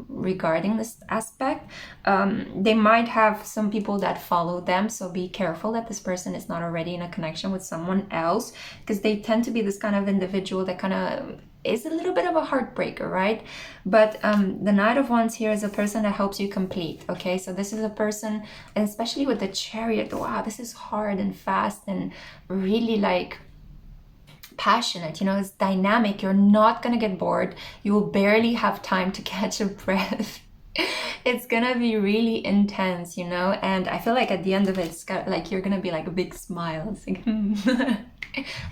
regarding this aspect. They might have some people that follow them, so be careful that this person is not already in a connection with someone else, because they tend to be this kind of individual that kind of is a little bit of a heartbreaker, right? But the Knight of Wands here is a person that helps you complete, okay? So this is a person, and especially with the Chariot, wow, this is hard and fast and really like passionate, you know, it's dynamic. You're not gonna get bored. You will barely have time to catch a breath. It's gonna be really intense, you know, and I feel like at the end of it, it's got, like, you're gonna be like a big smile. It's like,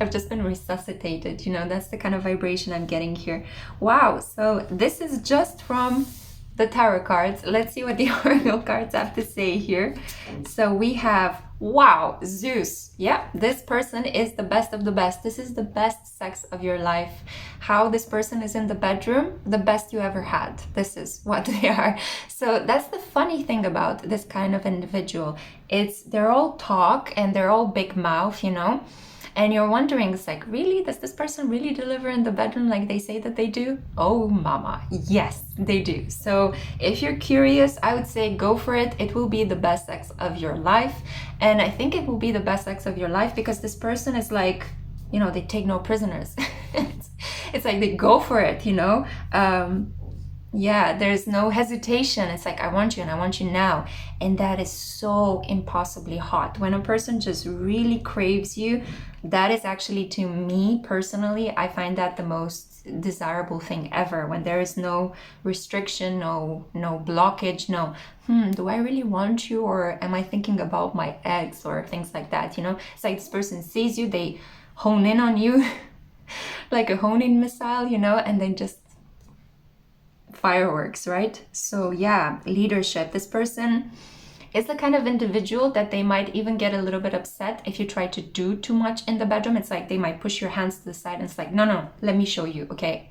I've just been resuscitated, you know, that's the kind of vibration I'm getting here. Wow, so this is just from the tarot cards. Let's see what the oracle cards have to say here. So we have, wow, Zeus. Yeah, this person is the best of the best. This is the best sex of your life. How this person is in the bedroom, the best you ever had. This is what they are. So that's the funny thing about this kind of individual. They're all talk and they're all big mouth, you know. And you're wondering, it's like, really? Does this person really deliver in the bedroom like they say that they do? Oh, mama. Yes, they do. So if you're curious, I would say go for it. It will be the best sex of your life. And I think it will be the best sex of your life because this person is like, you know, they take no prisoners. It's like they go for it, you know? Yeah, there's no hesitation. It's like, I want you and I want you now. And that is so impossibly hot. When a person just really craves you, that is actually, to me personally, I find that the most desirable thing ever. When there is no restriction, no blockage, no, do I really want you, or am I thinking about my ex, or things like that, you know? It's like this person sees you, they hone in on you like a homing missile, you know, and then just fireworks, right? So yeah, leadership. This person is the kind of individual that they might even get a little bit upset if you try to do too much in the bedroom. It's like they might push your hands to the side and it's like, no, let me show you, okay?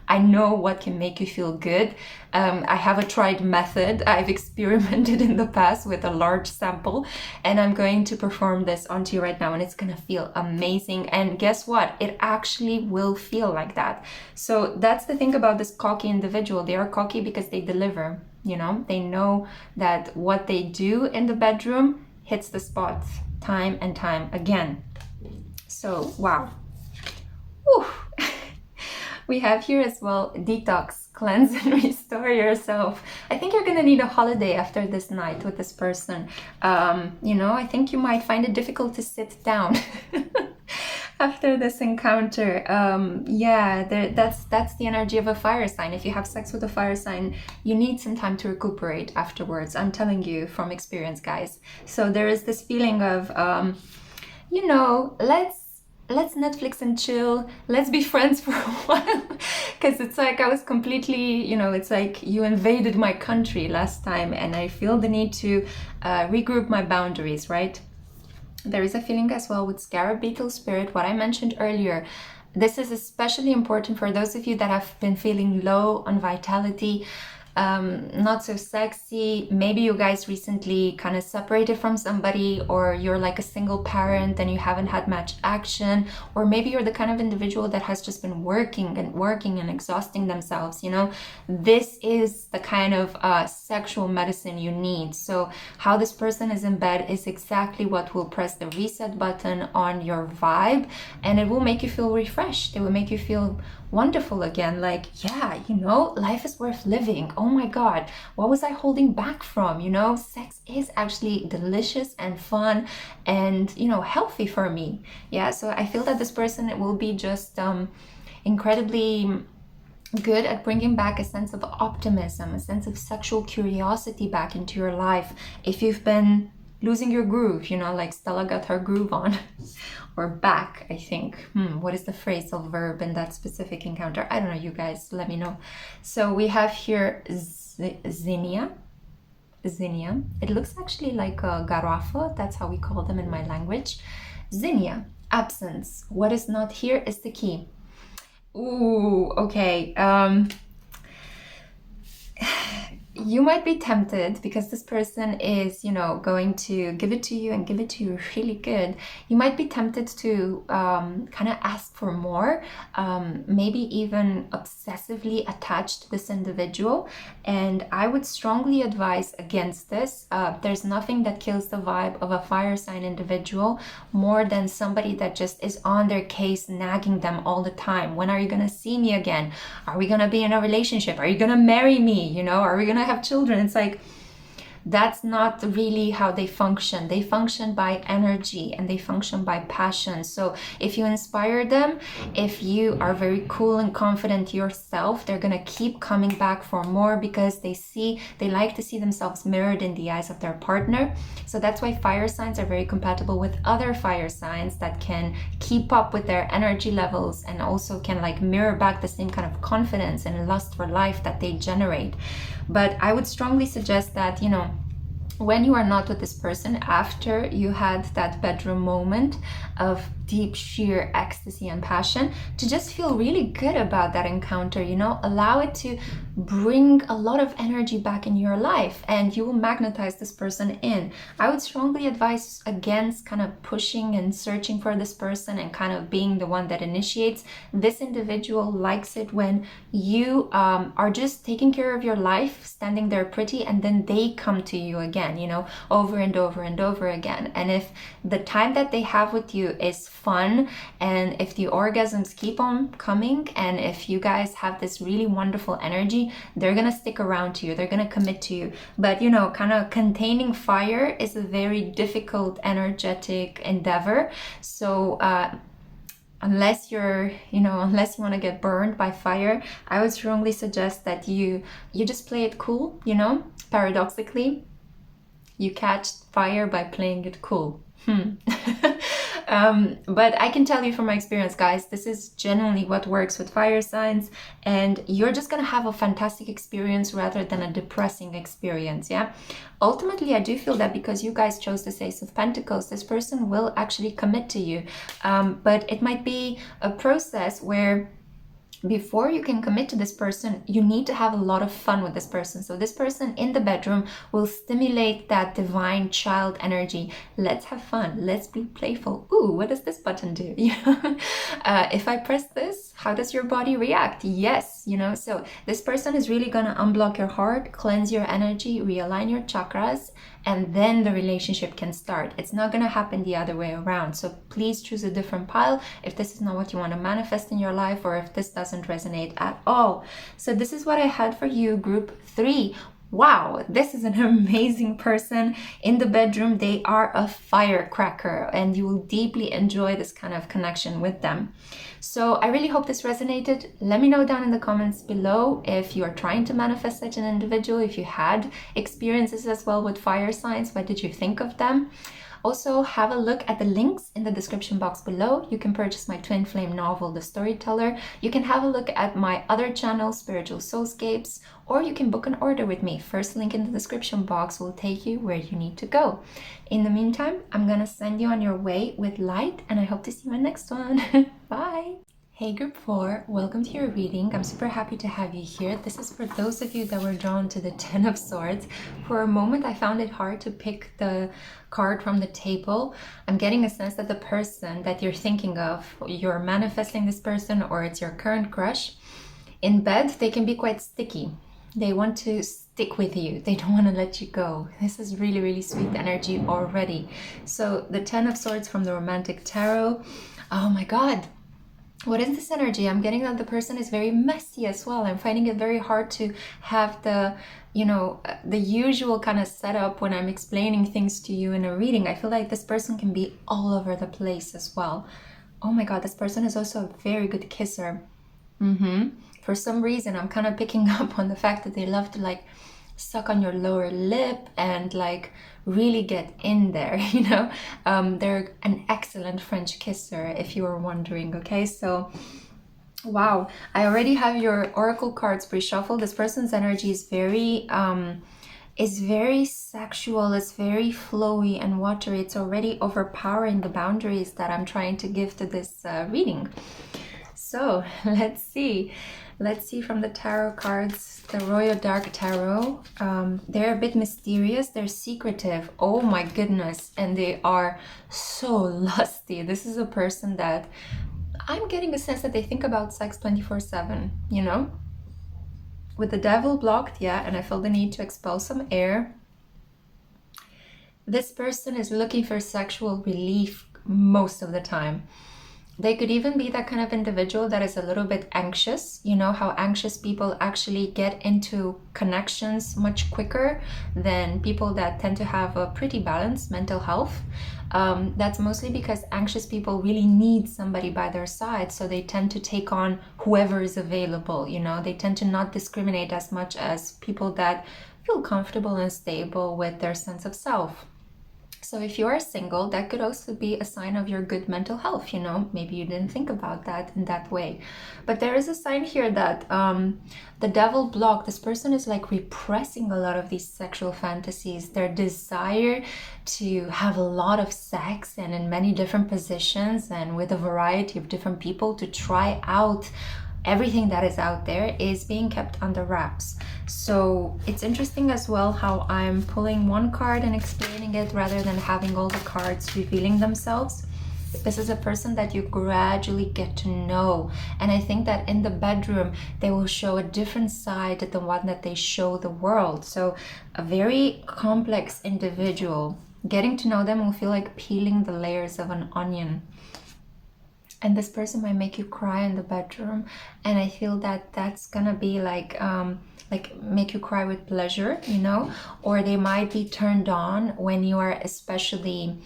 I know what can make you feel good. I have a tried method. I've experimented in the past with a large sample, and I'm going to perform this onto you right now, and it's gonna feel amazing. And guess what? It actually will feel like that. So that's the thing about this cocky individual. They are cocky because they deliver, you know? They know that what they do in the bedroom hits the spot time and time again. So, wow. Whew. We have here as well, detox, cleanse and restore yourself. I think you're gonna need a holiday after this night with this person. You know, I think you might find it difficult to sit down after this encounter. Yeah, that's the energy of a fire sign. If you have sex with a fire sign, you need some time to recuperate afterwards. I'm telling you from experience, guys. So there is this feeling of, you know, let's Netflix and chill. Let's be friends for a while. Because it's like I was completely, you know, it's like you invaded my country last time and I feel the need to regroup my boundaries, right? There is a feeling as well with Scarab Beetle Spirit, what I mentioned earlier. This is especially important for those of you that have been feeling low on vitality. not so sexy. Maybe you guys recently kind of separated from somebody, or you're like a single parent and you haven't had much action, or maybe you're the kind of individual that has just been working and exhausting themselves, you know. This is the kind of sexual medicine you need. So how this person is in bed is exactly what will press the reset button on your vibe, and it will make you feel refreshed. It will make you feel wonderful again, like, yeah, you know, life is worth living. Oh my god, what was I holding back from? You know, sex is actually delicious and fun and, you know, healthy for me. Yeah, so I feel that this person will be just incredibly good at bringing back a sense of optimism, a sense of sexual curiosity back into your life. If you've been losing your groove, you know, like Stella got her groove on, or back, I think. What is the phrasal verb in that specific encounter? I don't know, you guys, let me know. So we have here zinnia. It looks actually like a garrafa. That's how we call them in my language. Zinnia, absence. What is not here is the key. Ooh, okay. You might be tempted, because this person is, you know, going to give it to you and give it to you really good. You might be tempted to kind of ask for more, maybe even obsessively attached to this individual. And I would strongly advise against this. There's nothing that kills the vibe of a fire sign individual more than somebody that just is on their case, nagging them all the time. When are you going to see me again? Are we going to be in a relationship? Are you going to marry me? You know, are we going to have children? It's like, that's not really how they function. They function by energy and they function by passion. So if you inspire them, if you are very cool and confident yourself, they're gonna keep coming back for more, because they like to see themselves mirrored in the eyes of their partner. So that's why fire signs are very compatible with other fire signs that can keep up with their energy levels, and also can like mirror back the same kind of confidence and lust for life that they generate. But I would strongly suggest that, you know, when you are not with this person, after you had that bedroom moment of deep, sheer ecstasy and passion, to just feel really good about that encounter, you know, allow it to bring a lot of energy back in your life, and you will magnetize this person in. I would strongly advise against kind of pushing and searching for this person and kind of being the one that initiates. This individual likes it when you are just taking care of your life, standing there pretty, and then they come to you again, you know, over and over and over again. And if the time that they have with you is fun, and if the orgasms keep on coming, and if you guys have this really wonderful energy, they're gonna stick around to you, they're gonna commit to you. But, you know, kind of containing fire is a very difficult energetic endeavor. So unless you're, you know, unless you want to get burned by fire, I would strongly suggest that you just play it cool, you know. Paradoxically, you catch fire by playing it cool. But I can tell you from my experience, guys, this is genuinely what works with fire signs, and you're just gonna have a fantastic experience rather than a depressing experience. Yeah, ultimately I do feel that because you guys chose this Ace of Pentacles, this person will actually commit to you, but it might be a process where before you can commit to this person, you need to have a lot of fun with this person. So this person in the bedroom will stimulate that divine child energy. Let's have fun. Let's be playful. Ooh, what does this button do? If I press this, how does your body react? Yes, you know, so this person is really gonna unblock your heart, cleanse your energy, realign your chakras, and then the relationship can start. It's not gonna happen the other way around. So please choose a different pile if this is not what you want to manifest in your life, or if this doesn't resonate at all. So this is what I had for you, group 3. Wow, this is an amazing person in the bedroom. They are a firecracker, and you will deeply enjoy this kind of connection with them. So I really hope this resonated. Let me know down in the comments below if you are trying to manifest such an individual, if you had experiences as well with fire signs. What did you think of them? Also, have a look at the links in the description box below. You can purchase my twin flame novel, The Storyteller. You can have a look at my other channel, Spiritual Soulscapes, or you can book an order with me. First link in the description box will take you where you need to go. In the meantime, I'm gonna send you on your way with light, and I hope to see you in my next one. Bye! Hey group 4, welcome to your reading. I'm super happy to have you here. This is for those of you that were drawn to the Ten of Swords. For a moment I found it hard to pick the card from the table. I'm getting a sense that the person that you're thinking of, you're manifesting this person or it's your current crush. In bed, they can be quite sticky. They want to stick with you. They don't want to let you go. This is really, really sweet energy already. So the Ten of Swords from the Romantic Tarot. Oh my God. What is this energy? I'm getting that the person is very messy as well. I'm finding it very hard to have the, the usual kind of setup when I'm explaining things to you in a reading. I feel like this person can be all over the place as well. Oh my God, this person is also a very good kisser. For some reason, I'm kind of picking up on the fact that they love to like suck on your lower lip and like really get in there, they're an excellent French kisser, if you were wondering. Okay, so wow, I already have your oracle cards pre-shuffled. This person's energy is very sexual, it's very flowy and watery. It's already overpowering the boundaries that I'm trying to give to this reading. So let's see from the tarot cards, the Royal Dark Tarot. They're a bit mysterious, they're secretive, oh my goodness, and they are so lusty. This is a person that I'm getting a sense that they think about sex 24/7, With the Devil blocked, yeah, and I feel the need to expel some air. This person is looking for sexual relief most of the time. They could even be that kind of individual that is a little bit anxious. You know how anxious people actually get into connections much quicker than people that tend to have a pretty balanced mental health. That's mostly because anxious people really need somebody by their side, so they tend to take on whoever is available. They tend to not discriminate as much as people that feel comfortable and stable with their sense of self. So if you are single, that could also be a sign of your good mental health, Maybe you didn't think about that in that way. But there is a sign here that the Devil block, this person is like repressing a lot of these sexual fantasies, their desire to have a lot of sex and in many different positions and with a variety of different people to try out everything that is out there is being kept under wraps. So it's interesting as well how I'm pulling one card and explaining it rather than having all the cards revealing themselves. This is a person that you gradually get to know, and I think that in the bedroom they will show a different side than the one that they show the world. So a very complex individual. Getting to know them will feel like peeling the layers of an onion. And this person might make you cry in the bedroom, and I feel that that's gonna be like make you cry with pleasure, or they might be turned on when you are especially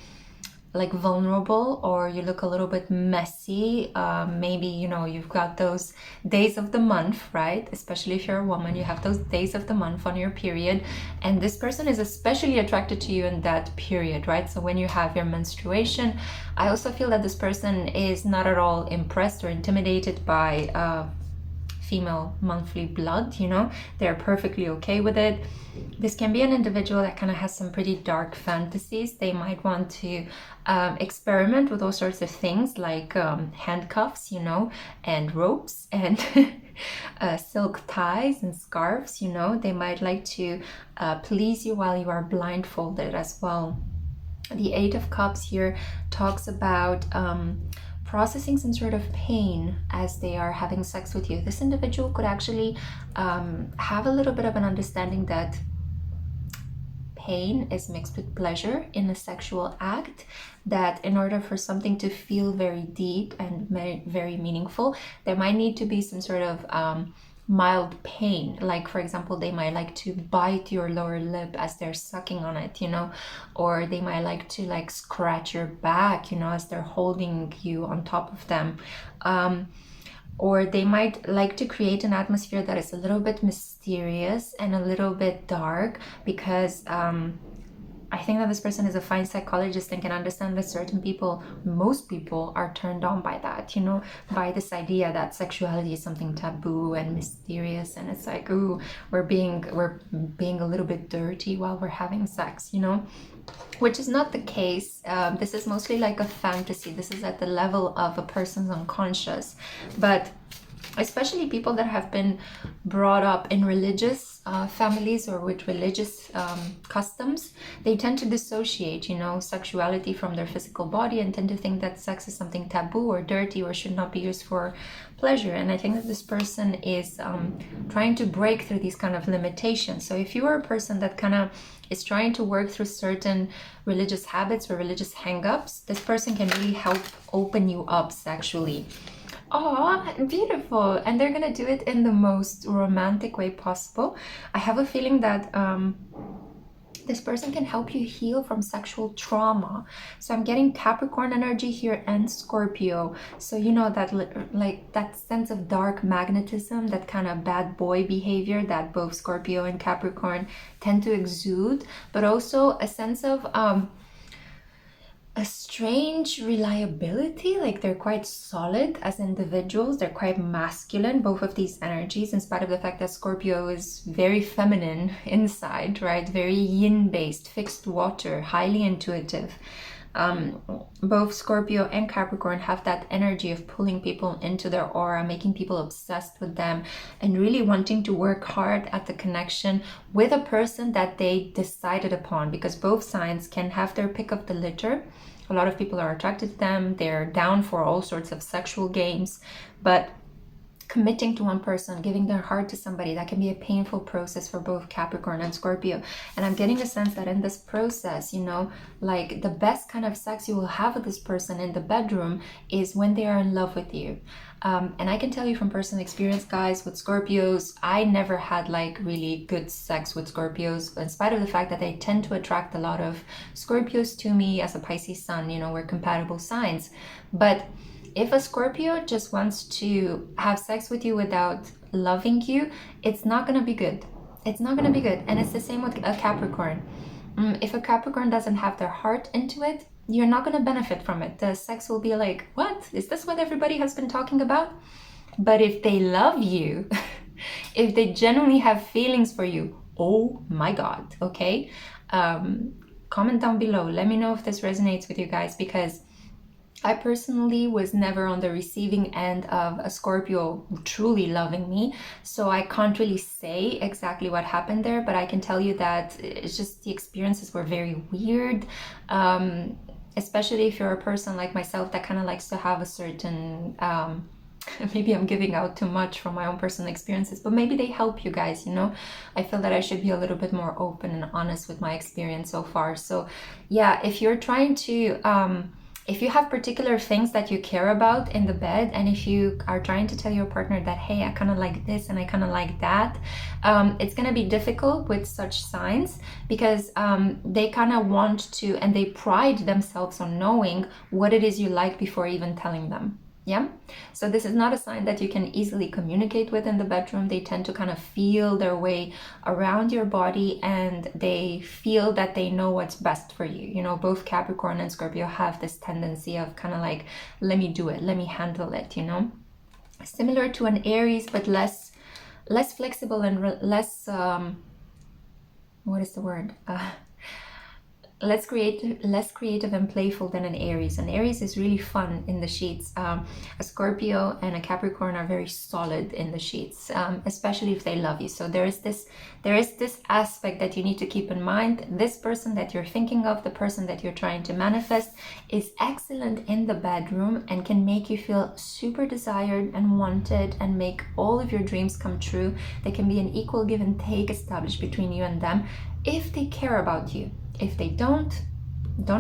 like vulnerable or you look a little bit messy. Maybe you've got those days of the month, right? Especially if you're a woman, you have those days of the month on your period, and this person is especially attracted to you in that period, right? So when you have your menstruation, I also feel that this person is not at all impressed or intimidated by female monthly blood. They're perfectly okay with it. This can be an individual that kind of has some pretty dark fantasies. They might want to experiment with all sorts of things like handcuffs, and ropes and silk ties and scarves. They might like to please you while you are blindfolded as well. The Eight of Cups here talks about processing some sort of pain as they are having sex with you. This individual could actually have a little bit of an understanding that pain is mixed with pleasure in a sexual act, that in order for something to feel very deep and very meaningful, there might need to be some sort of mild pain. Like, for example, they might like to bite your lower lip as they're sucking on it, or they might like to like scratch your back, as they're holding you on top of them. Or they might like to create an atmosphere that is a little bit mysterious and a little bit dark, because I think that this person is a fine psychologist and can understand that certain people, most people, are turned on by that, you know, by this idea that sexuality is something taboo and mysterious, and it's like, ooh, we're being a little bit dirty while we're having sex, you know, which is not the case. This is mostly like a fantasy. This is at the level of a person's unconscious, but especially people that have been brought up in religious families or with religious customs, they tend to dissociate, you know, sexuality from their physical body and tend to think that sex is something taboo or dirty or should not be used for pleasure. And I think that this person is trying to break through these kind of limitations. So if you are a person that kind of is trying to work through certain religious habits or religious hang-ups, this person can really help open you up sexually. Oh, beautiful. And they're gonna do it in the most romantic way possible. I have a feeling that this person can help you heal from sexual trauma. So I'm getting Capricorn energy here and Scorpio. So you know that, like, that sense of dark magnetism, that kind of bad boy behavior that both Scorpio and Capricorn tend to exude, but also a sense of a strange reliability. Like, they're quite solid as individuals, they're quite masculine, both of these energies, in spite of the fact that Scorpio is very feminine inside, right? Very yin based, fixed water, highly intuitive. Both Scorpio and Capricorn have that energy of pulling people into their aura, making people obsessed with them, and really wanting to work hard at the connection with a person that they decided upon, because both signs can have their pick of the litter. A lot of people are attracted to them, they're down for all sorts of sexual games, but committing to one person, giving their heart to somebody, that can be a painful process for both Capricorn and Scorpio. And I'm getting a sense that in this process, you know, like, the best kind of sex you will have with this person in the bedroom is when they are in love with you. And I can tell you from personal experience, guys, with Scorpios, I never had like really good sex with Scorpios, in spite of the fact that they tend to attract a lot of Scorpios to me as a Pisces Sun. You know, we're compatible signs. But if a Scorpio just wants to have sex with you without loving you, it's not going to be good. It's not going to be good. And it's the same with a Capricorn. If a Capricorn doesn't have their heart into it, you're not going to benefit from it. The sex will be like, what? Is this what everybody has been talking about? But if they love you, if they genuinely have feelings for you, oh my God, okay? Comment down below. Let me know if this resonates with you guys, because I personally was never on the receiving end of a Scorpio truly loving me, so I can't really say exactly what happened there, but I can tell you that it's just the experiences were very weird, especially if you're a person like myself that kind of likes to have a certain, maybe I'm giving out too much from my own personal experiences, but maybe they help you guys, you know? I feel that I should be a little bit more open and honest with my experience so far. So yeah, if you're trying to, if you have particular things that you care about in the bed, and if you are trying to tell your partner that, hey, I kind of like this and I kind of like that, it's going to be difficult with such signs, because they kind of want to, and they pride themselves on knowing what it is you like before even telling them. Yeah, so this is not a sign that you can easily communicate with in the bedroom. They tend to kind of feel their way around your body, and they feel that they know what's best for you. You know, both Capricorn and Scorpio have this tendency of kind of like, let me do it, let me handle it, you know, similar to an Aries, but less flexible and less what is the word, less creative and playful than an Aries. An Aries is really fun in the sheets. A Scorpio and a Capricorn are very solid in the sheets, especially if they love you. So there is this aspect that you need to keep in mind. This person that you're thinking of, the person that you're trying to manifest, is excellent in the bedroom and can make you feel super desired and wanted and make all of your dreams come true. There can be an equal give and take established between you and them if they care about you. If they don't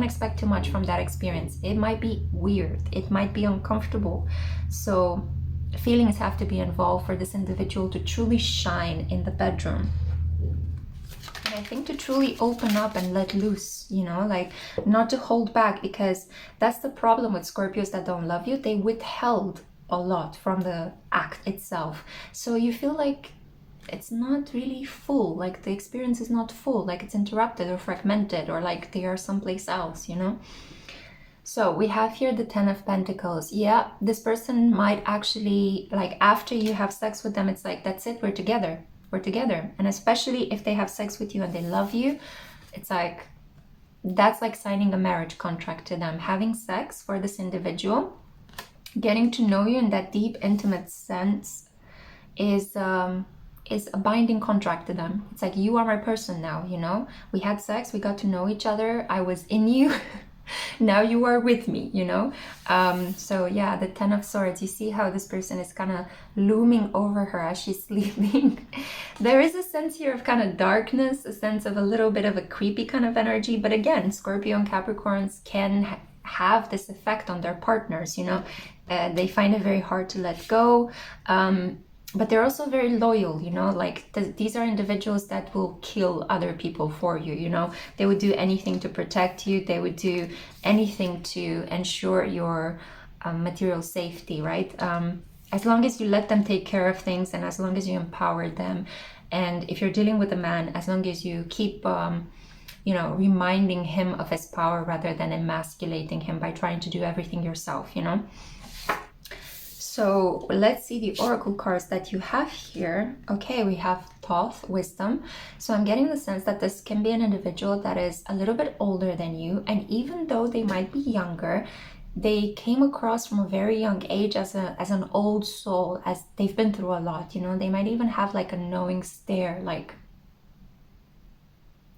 expect too much from that experience. It might be weird, it might be uncomfortable. So feelings have to be involved for this individual to truly shine in the bedroom. And I think to truly open up and let loose, you know, like not to hold back, because that's the problem with Scorpios that don't love you. They withheld a lot from the act itself. So you feel like it's not really full, like the experience is not full, like it's interrupted or fragmented, or like they are someplace else, you know. So we have here the 10 of Pentacles. Yeah, this person might actually, like after you have sex with them, it's like, that's it, we're together. We're together. And especially if they have sex with you and they love you, it's like, that's like signing a marriage contract to them. Having sex for this individual, getting to know you in that deep, intimate sense is a binding contract to them. It's like, you are my person now, you know? We had sex, we got to know each other, I was in you. Now you are with me, you know. So yeah, the 10 of Swords, you see how this person is kind of looming over her as she's sleeping. There is a sense here of kind of darkness, a sense of a little bit of a creepy kind of energy, but again, Scorpio and Capricorns can have this effect on their partners, you know. They find it very hard to let go, but they're also very loyal, you know, like these are individuals that will kill other people for you, you know. They would do anything to protect you. They would do anything to ensure your material safety, right? As long as you let them take care of things, and as long as you empower them. And if you're dealing with a man, as long as you keep, you know, reminding him of his power rather than emasculating him by trying to do everything yourself, you know. So let's see the oracle cards that you have here. Okay, we have Thoth, wisdom. So I'm getting the sense that this can be an individual that is a little bit older than you, and even though they might be younger, they came across from a very young age as an old soul, as they've been through a lot, you know. They might even have like a knowing stare, like,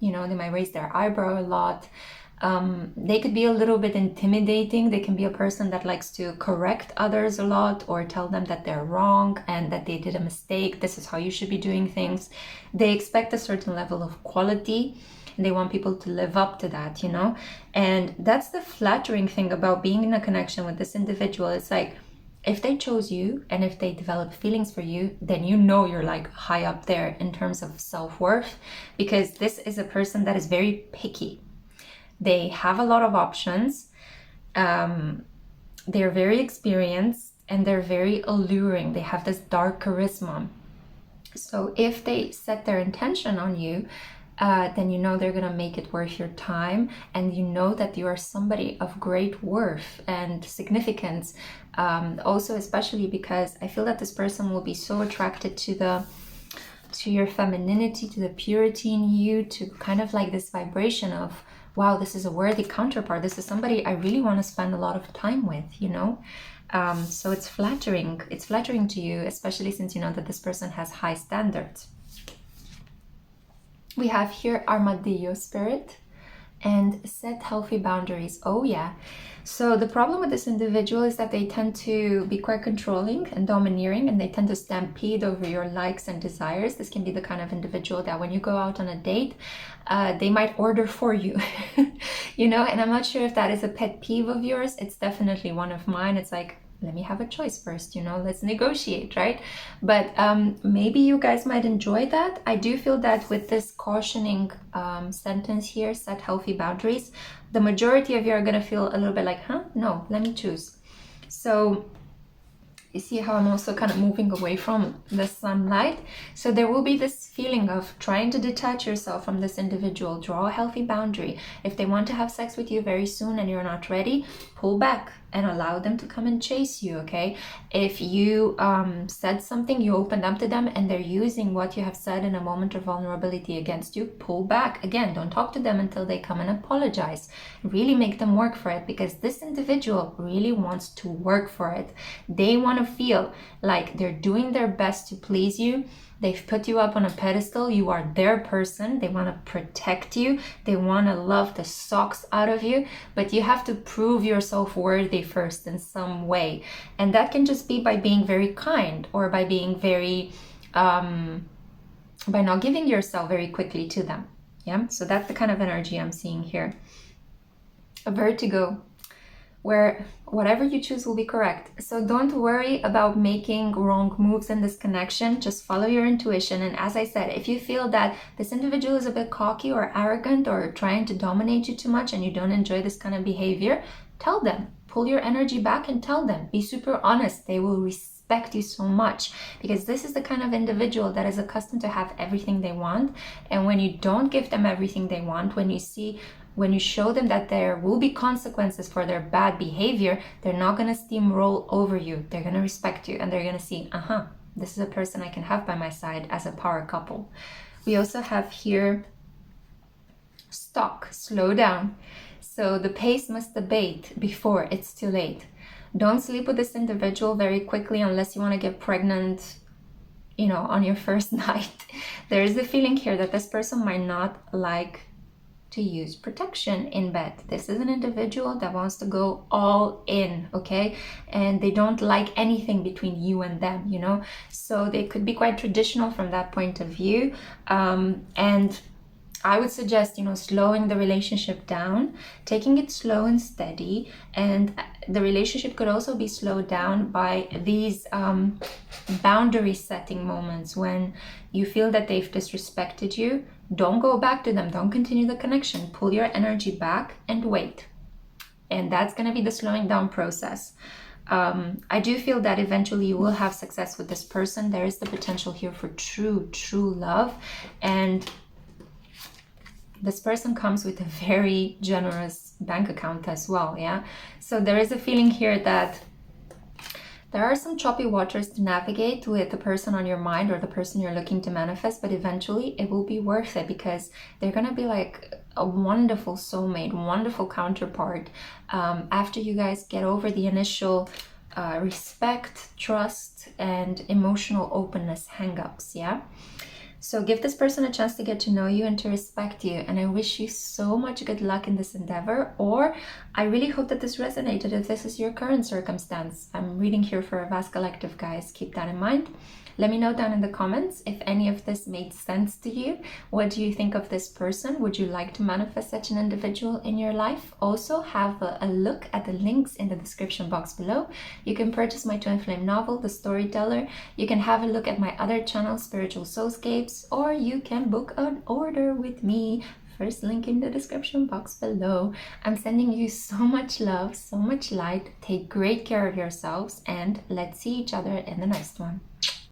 you know, they might raise their eyebrow a lot. They could be a little bit intimidating. They can be a person that likes to correct others a lot, or tell them that they're wrong and that they did a mistake. This is how you should be doing things. They expect a certain level of quality, and they want people to live up to that, you know. And that's the flattering thing about being in a connection with this individual. It's like, if they chose you and if they develop feelings for you, then you know you're like high up there in terms of self-worth, because this is a person that is very picky. They have a lot of options. They're very experienced and they're very alluring. They have this dark charisma. So if they set their intention on you, then you know they're gonna make it worth your time, and you know that you are somebody of great worth and significance. Also, especially because I feel that this person will be so attracted to your femininity, to the purity in you, to kind of like this vibration of, wow, this is a worthy counterpart. This is somebody I really want to spend a lot of time with, you know. So it's flattering. It's flattering to you, especially since you know that this person has high standards. We have here Armadillo spirit and set healthy boundaries. Oh yeah. So the problem with this individual is that they tend to be quite controlling and domineering, and they tend to stampede over your likes and desires. This can be the kind of individual that when you go out on a date, they might order for you, you know, and I'm not sure if that is a pet peeve of yours. It's definitely one of mine. It's like, let me have a choice first, you know, let's negotiate, right? But maybe you guys might enjoy that. I do feel that with this cautioning sentence here, set healthy boundaries, the majority of you are going to feel a little bit like, huh, no, let me choose. So you see how I'm also kind of moving away from the sunlight. So there will be this feeling of trying to detach yourself from this individual. Draw a healthy boundary. If they want to have sex with you very soon and you're not ready, pull back and allow them to come and chase you, okay? If you said something, you opened up to them, and they're using what you have said in a moment of vulnerability against you, pull back. Again, don't talk to them until they come and apologize. Really make them work for it, because this individual really wants to work for it. They want to feel like they're doing their best to please you. They've put you up on a pedestal. You are their person. They want to protect you. They want to love the socks out of you, but you have to prove yourself worthy first in some way. And that can just be by being very kind, or by being very, by not giving yourself very quickly to them. Yeah. So that's the kind of energy I'm seeing here. A vertigo, where whatever you choose will be correct. So don't worry about making wrong moves in this connection. Just follow your intuition. And as I said, if you feel that this individual is a bit cocky or arrogant or trying to dominate you too much and you don't enjoy this kind of behavior, tell them. Pull your energy back and tell them. Be super honest. They will respect you so much, because this is the kind of individual that is accustomed to have everything they want. And when you don't give them everything they want, when you show them that there will be consequences for their bad behavior, they're not going to steamroll over you. They're going to respect you, and they're going to see, this is a person I can have by my side as a power couple. We also have here stop, slow down. So the pace must abate before it's too late. Don't sleep with this individual very quickly unless you want to get pregnant, on your first night. There is a feeling here that this person might not like to use protection in bed. This is an individual that wants to go all in, okay? And they don't like anything between you and them, So they could be quite traditional from that point of view. And I would suggest, slowing the relationship down, taking it slow and steady. And the relationship could also be slowed down by these boundary setting moments when you feel that they've disrespected you. Don't go back to them. Don't continue the connection. Pull your energy back and wait. And that's going to be the slowing down process. I do feel that eventually you will have success with this person. There is the potential here for true love. And this person comes with a very generous bank account as well, yeah? So there is a feeling here that there are some choppy waters to navigate with the person on your mind or the person you're looking to manifest, but eventually it will be worth it, because they're going to be like a wonderful soulmate, wonderful counterpart after you guys get over the initial respect, trust, and emotional openness hang-ups, yeah? So give this person a chance to get to know you and to respect you. And I wish you so much good luck in this endeavor. Or I really hope that this resonated if this is your current circumstance. I'm reading here for a vast collective, guys. Keep that in mind. Let me know down in the comments if any of this made sense to you. What do you think of this person? Would you like to manifest such an individual in your life? Also, have a look at the links in the description box below. You can purchase my Twin Flame novel, The Storyteller. You can have a look at my other channel, Spiritual Soulscapes, or you can book an order with me. First link in the description box below. I'm sending you so much love, so much light. Take great care of yourselves, and let's see each other in the next one.